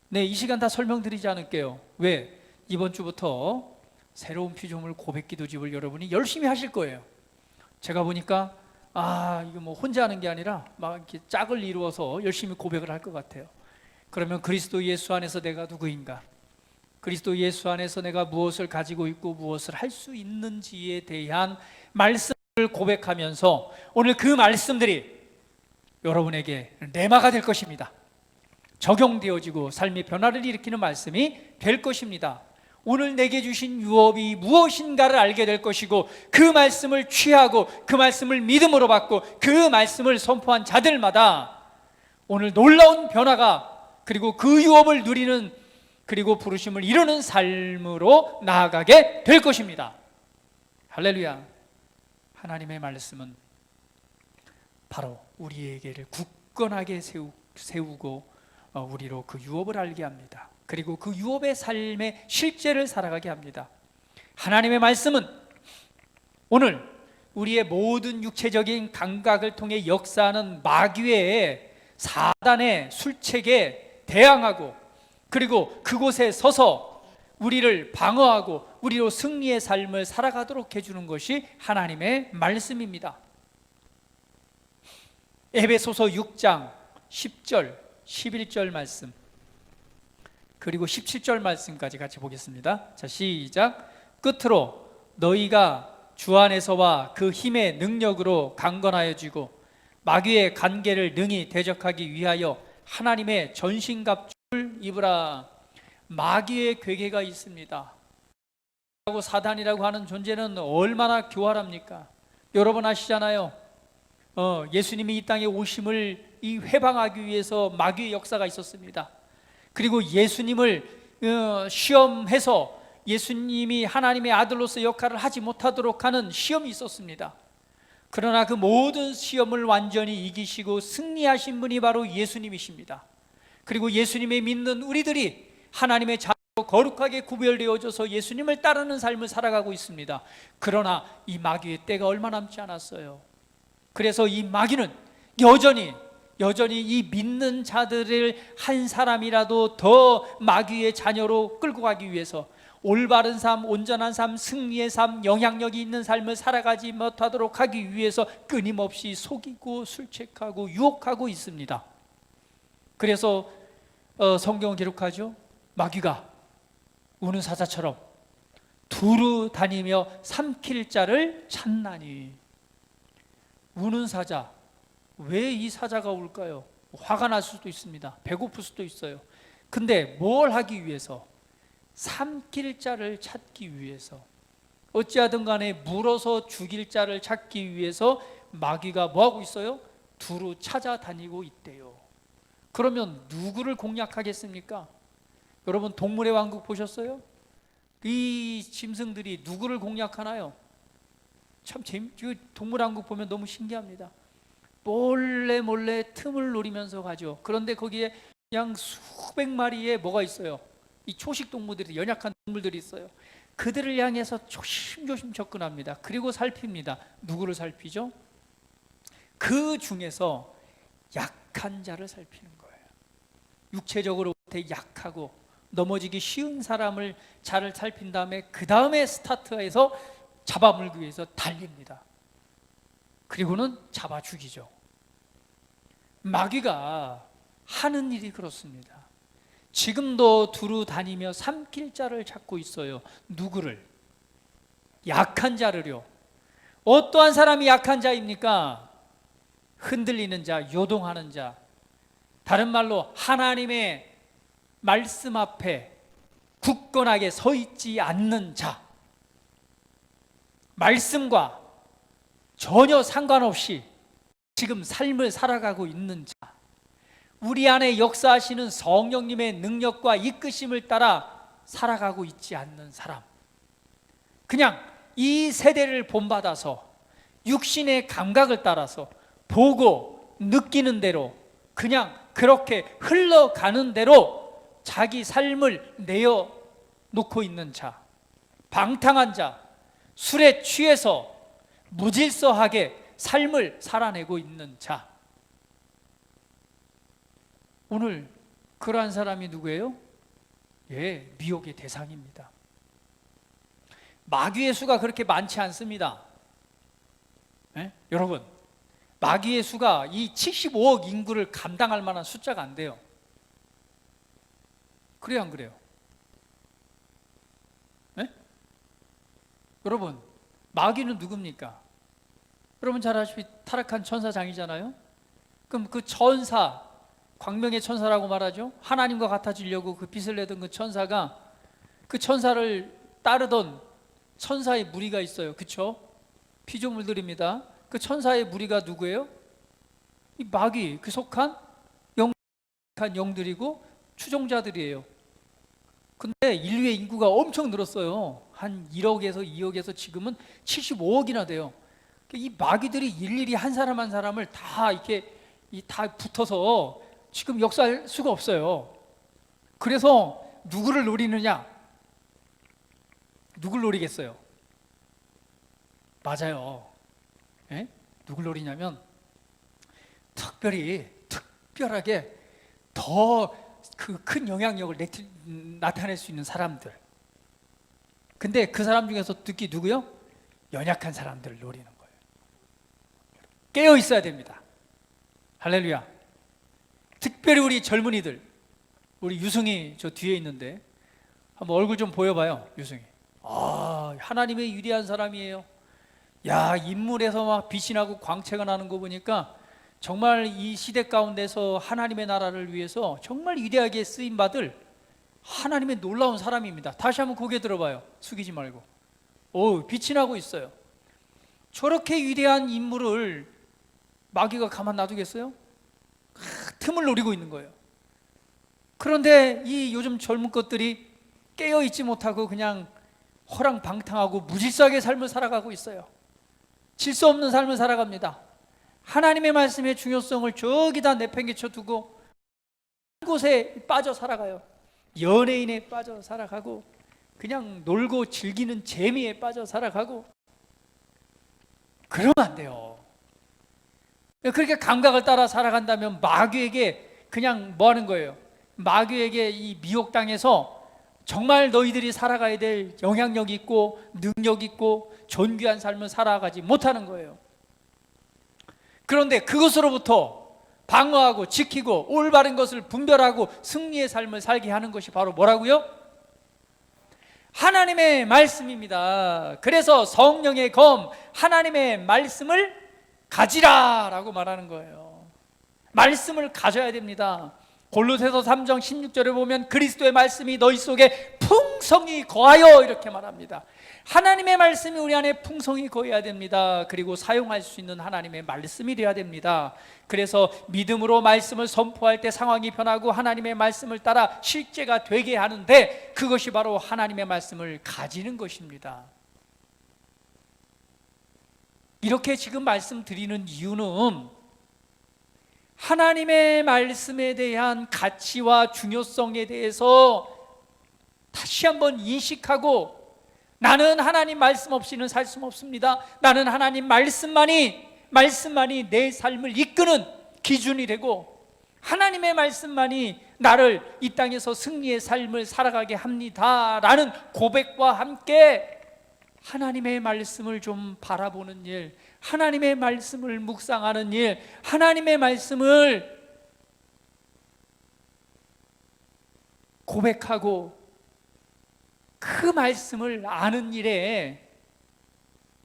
네, 이 시간 다 설명드리지 않을게요. 왜? 이번 주부터 새로운 피조물 고백 기도집을 여러분이 열심히 하실 거예요. 제가 보니까 이거 뭐 혼자 하는 게 아니라 막 이렇게 짝을 이루어서 열심히 고백을 할 것 같아요. 그러면 그리스도 예수 안에서 내가 누구인가? 그리스도 예수 안에서 내가 무엇을 가지고 있고 무엇을 할 수 있는지에 대한 말씀을 고백하면서 오늘 그 말씀들이 여러분에게 레마가 될 것입니다. 적용되어지고 삶의 변화를 일으키는 말씀이 될 것입니다. 오늘 내게 주신 유업이 무엇인가를 알게 될 것이고 그 말씀을 취하고 그 말씀을 믿음으로 받고 그 말씀을 선포한 자들마다 오늘 놀라운 변화가 그리고 그 유업을 누리는 그리고 부르심을 이루는 삶으로 나아가게 될 것입니다. 할렐루야. 하나님의 말씀은 바로 우리에게를 굳건하게 세우고 우리로 그 유업을 알게 합니다. 그리고 그 유업의 삶의 실제를 살아가게 합니다. 하나님의 말씀은 오늘 우리의 모든 육체적인 감각을 통해 역사하는 마귀의 사단의 술책에 대항하고 그리고 그곳에 서서 우리를 방어하고 우리로 승리의 삶을 살아가도록 해주는 것이 하나님의 말씀입니다. 에베소서 6장 10절 11절 말씀 그리고 17절 말씀까지 같이 보겠습니다. 자, 시작. 끝으로 너희가 주 안에서와 그 힘의 능력으로 강건하여지고 마귀의 간계를 능히 대적하기 위하여 하나님의 전신갑주를 입으라. 마귀의 괴계가 있습니다. 사단이라고 하는 존재는 얼마나 교활합니까? 여러분 아시잖아요. 예수님이 이 땅에 오심을 회방하기 위해서 마귀의 역사가 있었습니다. 그리고 예수님을 시험해서 예수님이 하나님의 아들로서 역할을 하지 못하도록 하는 시험이 있었습니다. 그러나 그 모든 시험을 완전히 이기시고 승리하신 분이 바로 예수님이십니다. 그리고 예수님의 믿는 우리들이 하나님의 자녀로 거룩하게 구별되어져서 예수님을 따르는 삶을 살아가고 있습니다. 그러나 이 마귀의 때가 얼마 남지 않았어요. 그래서 이 마귀는 여전히 이 믿는 자들을 한 사람이라도 더 마귀의 자녀로 끌고 가기 위해서 올바른 삶, 온전한 삶, 승리의 삶, 영향력이 있는 삶을 살아가지 못하도록 하기 위해서 끊임없이 속이고 술책하고 유혹하고 있습니다. 그래서 성경은 기록하죠. 마귀가 우는 사자처럼 두루 다니며 삼킬 자를 찾나니. 우는 사자, 왜 이 사자가 울까요? 화가 날 수도 있습니다. 배고플 수도 있어요. 근데 뭘 하기 위해서? 삼킬 자를 찾기 위해서. 어찌하든 간에 물어서 죽일 자를 찾기 위해서 마귀가 뭐하고 있어요? 두루 찾아다니고 있대요. 그러면 누구를 공략하겠습니까? 여러분 동물의 왕국 보셨어요? 이 짐승들이 누구를 공략하나요? 참 동물의 왕국 보면 너무 신기합니다. 몰래 틈을 노리면서 가죠. 그런데 거기에 그냥 수백 마리의 뭐가 있어요? 이 초식 동물들이, 연약한 동물들이 있어요. 그들을 향해서 조심조심 접근합니다. 그리고 살핍니다. 누구를 살피죠? 그 중에서 약한 자를 살피는 거예요. 육체적으로 약하고 넘어지기 쉬운 사람을 자를 살핀 다음에 그 다음에 스타트해서 잡아물기 위해서 달립니다. 그리고는 잡아 죽이죠. 마귀가 하는 일이 그렇습니다. 지금도 두루 다니며 삼킬 자를 찾고 있어요. 누구를? 약한 자를요. 어떠한 사람이 약한 자입니까? 흔들리는 자, 요동하는 자. 다른 말로 하나님의 말씀 앞에 굳건하게 서 있지 않는 자. 말씀과 전혀 상관없이 지금 삶을 살아가고 있는 자. 우리 안에 역사하시는 성령님의 능력과 이끄심을 따라 살아가고 있지 않는 사람. 그냥 이 세대를 본받아서 육신의 감각을 따라서 보고 느끼는 대로 그냥 그렇게 흘러가는 대로 자기 삶을 내어놓고 있는 자, 방탕한 자, 술에 취해서 무질서하게 삶을 살아내고 있는 자. 오늘 그러한 사람이 누구예요? 예, 미혹의 대상입니다. 마귀의 수가 그렇게 많지 않습니다. 예? 여러분, 마귀의 수가 이 75억 인구를 감당할 만한 숫자가 안 돼요. 그래요, 안 그래요? 예? 여러분, 마귀는 누굽니까? 여러분 잘 아시다시피 타락한 천사장이잖아요. 그럼 그 천사, 광명의 천사라고 말하죠. 하나님과 같아지려고 그 빛을 내던 그 천사가, 그 천사를 따르던 천사의 무리가 있어요. 그렇죠? 피조물들입니다. 그 천사의 무리가 누구예요? 이 마귀, 그 속한 영들이고 추종자들이에요. 근데 인류의 인구가 엄청 늘었어요. 한 1억에서 2억에서 지금은 75억이나 돼요. 이 마귀들이 일일이 한 사람 한 사람을 다 이렇게 다 붙어서 지금 역사할 수가 없어요. 그래서 누구를 노리느냐? 누굴 노리겠어요? 맞아요. 예? 누굴 노리냐면 특별하게 더 그 큰 영향력을 나타낼 수 있는 사람들. 근데 그 사람 중에서 특히 누구요? 연약한 사람들을 노리는 거예요. 깨어 있어야 됩니다. 할렐루야. 특별히 우리 젊은이들, 우리 유승이 저 뒤에 있는데 한번 얼굴 좀 보여봐요. 유승이. 아, 하나님의 위대한 사람이에요. 야, 인물에서 막 빛이 나고 광채가 나는 거 보니까 정말 이 시대 가운데서 하나님의 나라를 위해서 정말 위대하게 쓰임받을 하나님의 놀라운 사람입니다. 다시 한번 고개 들어봐요. 숙이지 말고. 오, 빛이 나고 있어요. 저렇게 위대한 인물을 마귀가 가만 놔두겠어요? 틈을 노리고 있는 거예요. 그런데 이 요즘 젊은 것들이 깨어있지 못하고 그냥 허랑방탕하고 무질서하게 삶을 살아가고 있어요. 질서 없는 삶을 살아갑니다. 하나님의 말씀의 중요성을 저기다 내팽개쳐 두고 한 곳에 빠져 살아가요. 연예인에 빠져 살아가고 그냥 놀고 즐기는 재미에 빠져 살아가고 그러면 안 돼요. 그렇게 감각을 따라 살아간다면 마귀에게 그냥 뭐 하는 거예요? 마귀에게 이 미혹당해서 정말 너희들이 살아가야 될 영향력 있고 능력 있고 존귀한 삶을 살아가지 못하는 거예요. 그런데 그것으로부터 방어하고 지키고 올바른 것을 분별하고 승리의 삶을 살게 하는 것이 바로 뭐라고요? 하나님의 말씀입니다. 그래서 성령의 검, 하나님의 말씀을 가지라 라고 말하는 거예요. 말씀을 가져야 됩니다. 골로새서 3장 16절에 보면 그리스도의 말씀이 너희 속에 풍성히 거하여 이렇게 말합니다. 하나님의 말씀이 우리 안에 풍성히 거해야 됩니다. 그리고 사용할 수 있는 하나님의 말씀이 되어야 됩니다. 그래서 믿음으로 말씀을 선포할 때 상황이 변하고 하나님의 말씀을 따라 실제가 되게 하는데 그것이 바로 하나님의 말씀을 가지는 것입니다. 이렇게 지금 말씀드리는 이유는 하나님의 말씀에 대한 가치와 중요성에 대해서 다시 한번 인식하고 나는 하나님 말씀 없이는 살 수 없습니다. 나는 하나님 말씀만이 내 삶을 이끄는 기준이 되고 하나님의 말씀만이 나를 이 땅에서 승리의 삶을 살아가게 합니다 라는 고백과 함께 하나님의 말씀을 좀 바라보는 일, 하나님의 말씀을 묵상하는 일, 하나님의 말씀을 고백하고 그 말씀을 아는 일에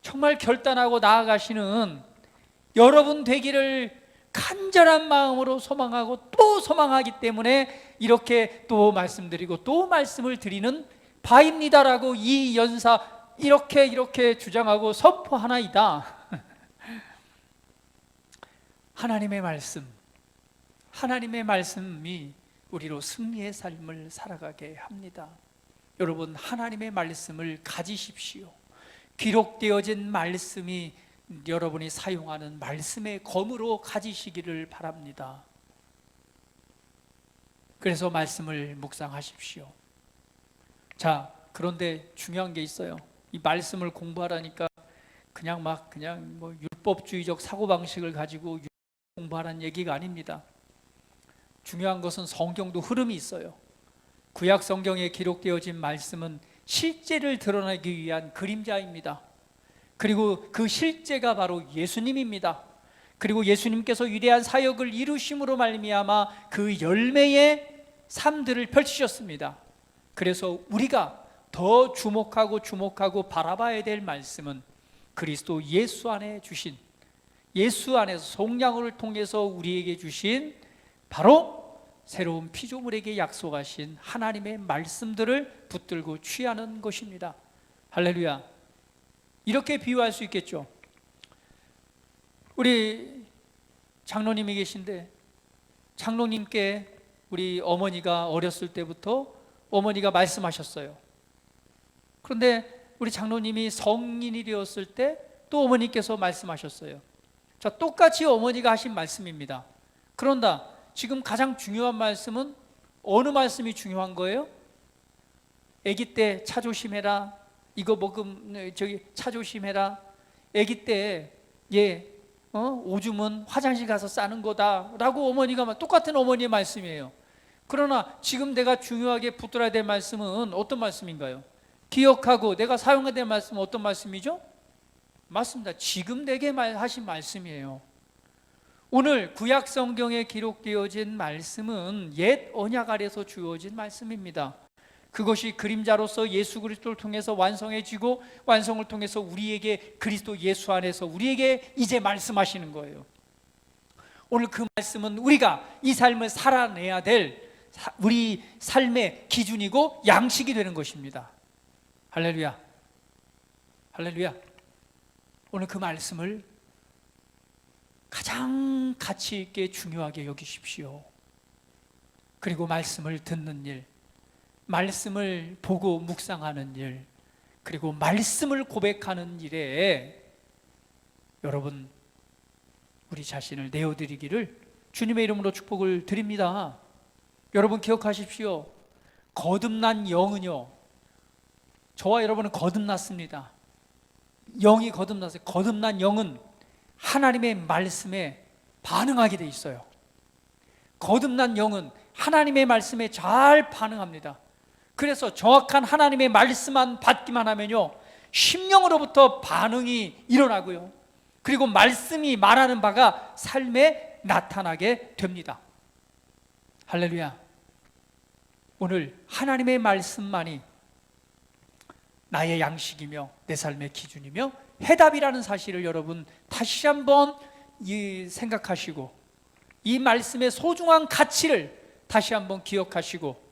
정말 결단하고 나아가시는 여러분 되기를 간절한 마음으로 소망하고 또 소망하기 때문에 이렇게 또 말씀드리고 또 말씀을 드리는 바입니다라고 이 연사 이렇게 주장하고 선포하나이다. 하나님의 말씀이 우리로 승리의 삶을 살아가게 합니다. 여러분 하나님의 말씀을 가지십시오. 기록되어진 말씀이 여러분이 사용하는 말씀의 검으로 가지시기를 바랍니다. 그래서 말씀을 묵상하십시오. 자, 그런데 중요한 게 있어요. 이 말씀을 공부하라니까 그냥 뭐 율법주의적 사고방식을 가지고 공부하라는 얘기가 아닙니다. 중요한 것은 성경도 흐름이 있어요. 구약 성경에 기록되어진 말씀은 실제를 드러내기 위한 그림자입니다. 그리고 그 실제가 바로 예수님입니다. 그리고 예수님께서 위대한 사역을 이루심으로 말미암아 그 열매의 삶들을 펼치셨습니다. 그래서 우리가 더 주목하고 바라봐야 될 말씀은 그리스도 예수 안에 주신, 예수 안에서 속량을 통해서 우리에게 주신 바로 새로운 피조물에게 약속하신 하나님의 말씀들을 붙들고 취하는 것입니다. 할렐루야. 이렇게 비유할 수 있겠죠. 우리 장로님이 계신데, 장로님께 우리 어머니가 어렸을 때부터 어머니가 말씀하셨어요. 그런데 우리 장로님이 성인이 되었을 때 또 어머니께서 말씀하셨어요. 자, 똑같이 어머니가 하신 말씀입니다. 그런다, 지금 가장 중요한 말씀은 어느 말씀이 중요한 거예요? 아기 때 차 조심해라, 이거 먹으면 차 조심해라, 아기 때 오줌은 화장실 가서 싸는 거다 라고 어머니가, 똑같은 어머니의 말씀이에요. 그러나 지금 내가 중요하게 붙들어야 될 말씀은 어떤 말씀인가요? 기억하고 내가 사용해야 될 말씀은 어떤 말씀이죠? 맞습니다. 지금 내게 하신 말씀이에요. 오늘 구약 성경에 기록되어진 말씀은 옛 언약 아래서 주어진 말씀입니다. 그것이 그림자로서 예수 그리스도를 통해서 완성해지고 완성을 통해서 우리에게 그리스도 예수 안에서 우리에게 이제 말씀하시는 거예요. 오늘 그 말씀은 우리가 이 삶을 살아내야 될 우리 삶의 기준이고 양식이 되는 것입니다. 할렐루야. 할렐루야. 오늘 그 말씀을 가장 가치 있게 중요하게 여기십시오. 그리고 말씀을 듣는 일, 말씀을 보고 묵상하는 일, 그리고 말씀을 고백하는 일에 여러분 우리 자신을 내어드리기를 주님의 이름으로 축복을 드립니다. 여러분 기억하십시오. 거듭난 영은요, 저와 여러분은 거듭났습니다. 영이 거듭났어요. 거듭난 영은 하나님의 말씀에 반응하게 돼 있어요. 거듭난 영은 하나님의 말씀에 잘 반응합니다. 그래서 정확한 하나님의 말씀만 받기만 하면요, 심령으로부터 반응이 일어나고요, 그리고 말씀이 말하는 바가 삶에 나타나게 됩니다. 할렐루야. 오늘 하나님의 말씀만이 나의 양식이며 내 삶의 기준이며 해답이라는 사실을 여러분 다시 한번 생각하시고 이 말씀의 소중한 가치를 다시 한번 기억하시고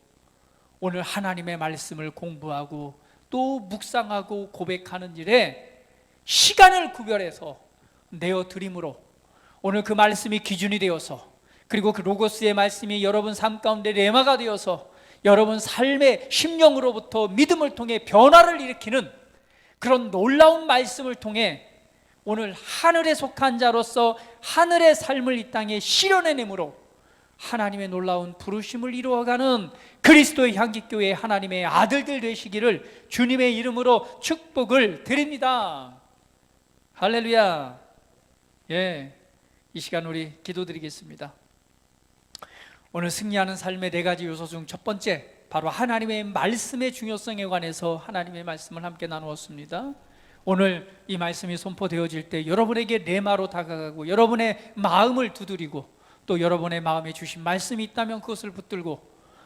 오늘 하나님의 말씀을 공부하고 또 묵상하고 고백하는 일에 시간을 구별해서 내어드림으로 오늘 그 말씀이 기준이 되어서, 그리고 그 로고스의 말씀이 여러분 삶 가운데 레마가 되어서 여러분 삶의 심령으로부터 믿음을 통해 변화를 일으키는 그런 놀라운 말씀을 통해 오늘 하늘에 속한 자로서 하늘의 삶을 이 땅에 실현해내므로 하나님의 놀라운 부르심을 이루어가는 그리스도의 향기교회 하나님의 아들들 되시기를 주님의 이름으로 축복을 드립니다. 할렐루야. 이 시간 우리 기도드리겠습니다. 오늘 승리하는 삶의 4가지 요소 중 첫 번째, 바로 하나님의 말씀의 중요성에 관해서 하나님의 말씀을 함께 나누었습니다. 오늘 이 말씀이 선포되어질 때 여러분에게 레마로 다가가고 여러분의 마음을 두드리고 또 여러분의 마음에 주신 말씀이 있다면 그것을 붙들고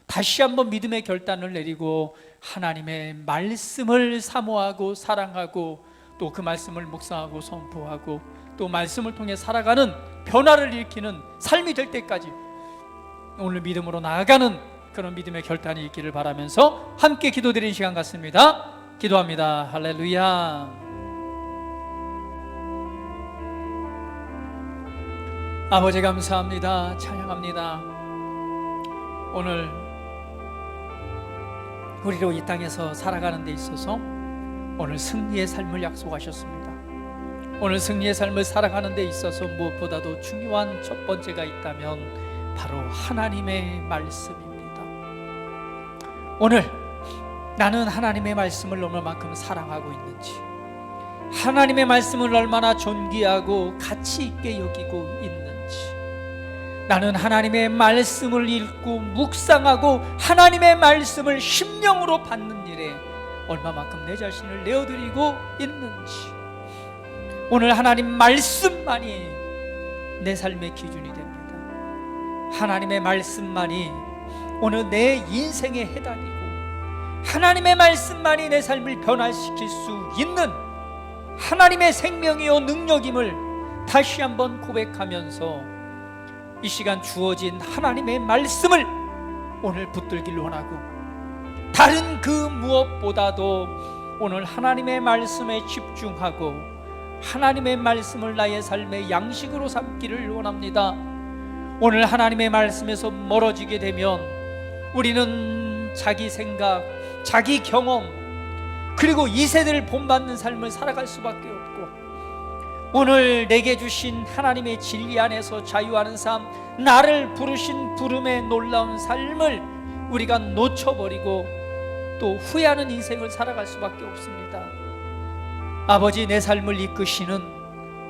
다시 한번 믿음의 결단을 내리고 하나님의 말씀을 사모하고 사랑하고 또 그 말씀을 묵상하고 선포하고 또 말씀을 통해 살아가는 변화를 일으키는 삶이 될 때까지 오늘 믿음으로 나아가는 그런 믿음의 결단이 있기를 바라면서 함께 기도드리는 시간 같습니다. 기도합니다. 할렐루야. 아버지 감사합니다. 찬양합니다. 오늘 우리로 이 땅에서 살아가는 데 있어서 오늘 승리의 삶을 약속하셨습니다. 오늘 승리의 삶을 살아가는 데 있어서 무엇보다도 중요한 첫 번째가 있다면 바로 하나님의 말씀입니다. 오늘 나는 하나님의 말씀을 얼마만큼 사랑하고 있는지, 하나님의 말씀을 얼마나 존귀하고 가치 있게 여기고 있는지, 나는 하나님의 말씀을 읽고 묵상하고 하나님의 말씀을 심령으로 받는 일에 얼마만큼 내 자신을 내어드리고 있는지, 오늘 하나님 말씀만이 내 삶의 기준이 됩니다. 하나님의 말씀만이 오늘 내 인생의 해답이고, 하나님의 말씀만이 내 삶을 변화시킬 수 있는 하나님의 생명이요 능력임을 다시 한번 고백하면서 이 시간 주어진 하나님의 말씀을 오늘 붙들길 원하고, 다른 그 무엇보다도 오늘 하나님의 말씀에 집중하고 하나님의 말씀을 나의 삶의 양식으로 삼기를 원합니다. 오늘 하나님의 말씀에서 멀어지게 되면 우리는 자기 생각, 자기 경험, 그리고 이 세대를 본받는 삶을 살아갈 수밖에 없고, 오늘 내게 주신 하나님의 진리 안에서 자유하는 삶, 나를 부르신 부름의 놀라운 삶을 우리가 놓쳐버리고 또 후회하는 인생을 살아갈 수밖에 없습니다. 아버지, 내 삶을 이끄시는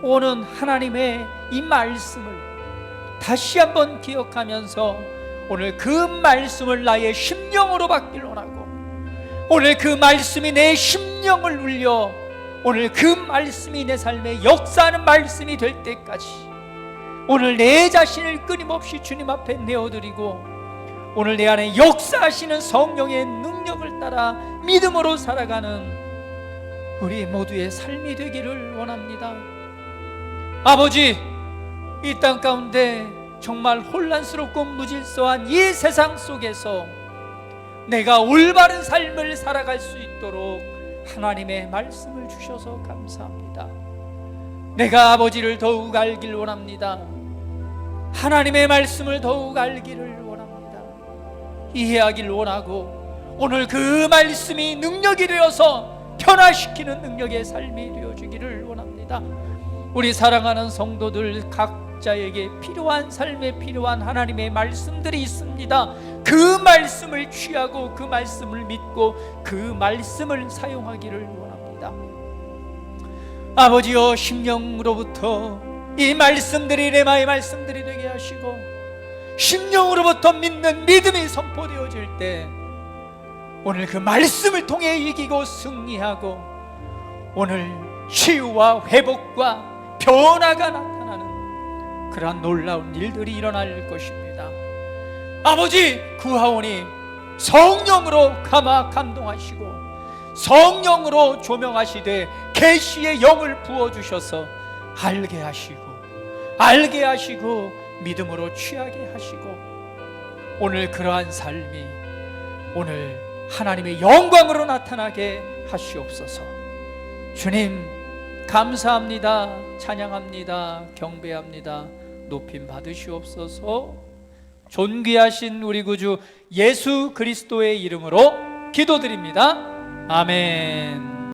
오는 하나님의 이 말씀을 다시 한번 기억하면서 오늘 그 말씀을 나의 심령으로 받기를 원하고, 오늘 그 말씀이 내 심령을 울려 오늘 그 말씀이 내 삶에 역사하는 말씀이 될 때까지 오늘 내 자신을 끊임없이 주님 앞에 내어드리고, 오늘 내 안에 역사하시는 성령의 능력을 따라 믿음으로 살아가는 우리 모두의 삶이 되기를 원합니다. 아버지, 이 땅 가운데 정말 혼란스럽고 무질서한 이 세상 속에서 내가 올바른 삶을 살아갈 수 있도록 하나님의 말씀을 주셔서 감사합니다. 내가 아버지를 더욱 알기를 원합니다. 하나님의 말씀을 더욱 알기를 원합니다. 이해하기를 원하고, 오늘 그 말씀이 능력이 되어서 변화시키는 능력의 삶이 되어주기를 원합니다. 우리 사랑하는 성도들 각자에게 필요한 삶에 필요한 하나님의 말씀들이 있습니다. 그 말씀을 취하고 그 말씀을 믿고 그 말씀을 사용하기를 원합니다. 아버지여, 심령으로부터 이 말씀들이 레마의 말씀들이 되게 하시고, 심령으로부터 믿는 믿음이 선포되어질 때 오늘 그 말씀을 통해 이기고 승리하고 오늘 치유와 회복과 변화가 나타나는 그러한 놀라운 일들이 일어날 것입니다. 아버지, 구하오니 성령으로 감동하시고 성령으로 조명하시되 계시의 영을 부어주셔서 알게 하시고 믿음으로 취하게 하시고, 오늘 그러한 삶이 오늘 하나님의 영광으로 나타나게 하시옵소서. 주님 감사합니다. 찬양합니다. 경배합니다. 높임 받으시옵소서. 존귀하신 우리 구주 예수 그리스도의 이름으로 기도드립니다. 아멘.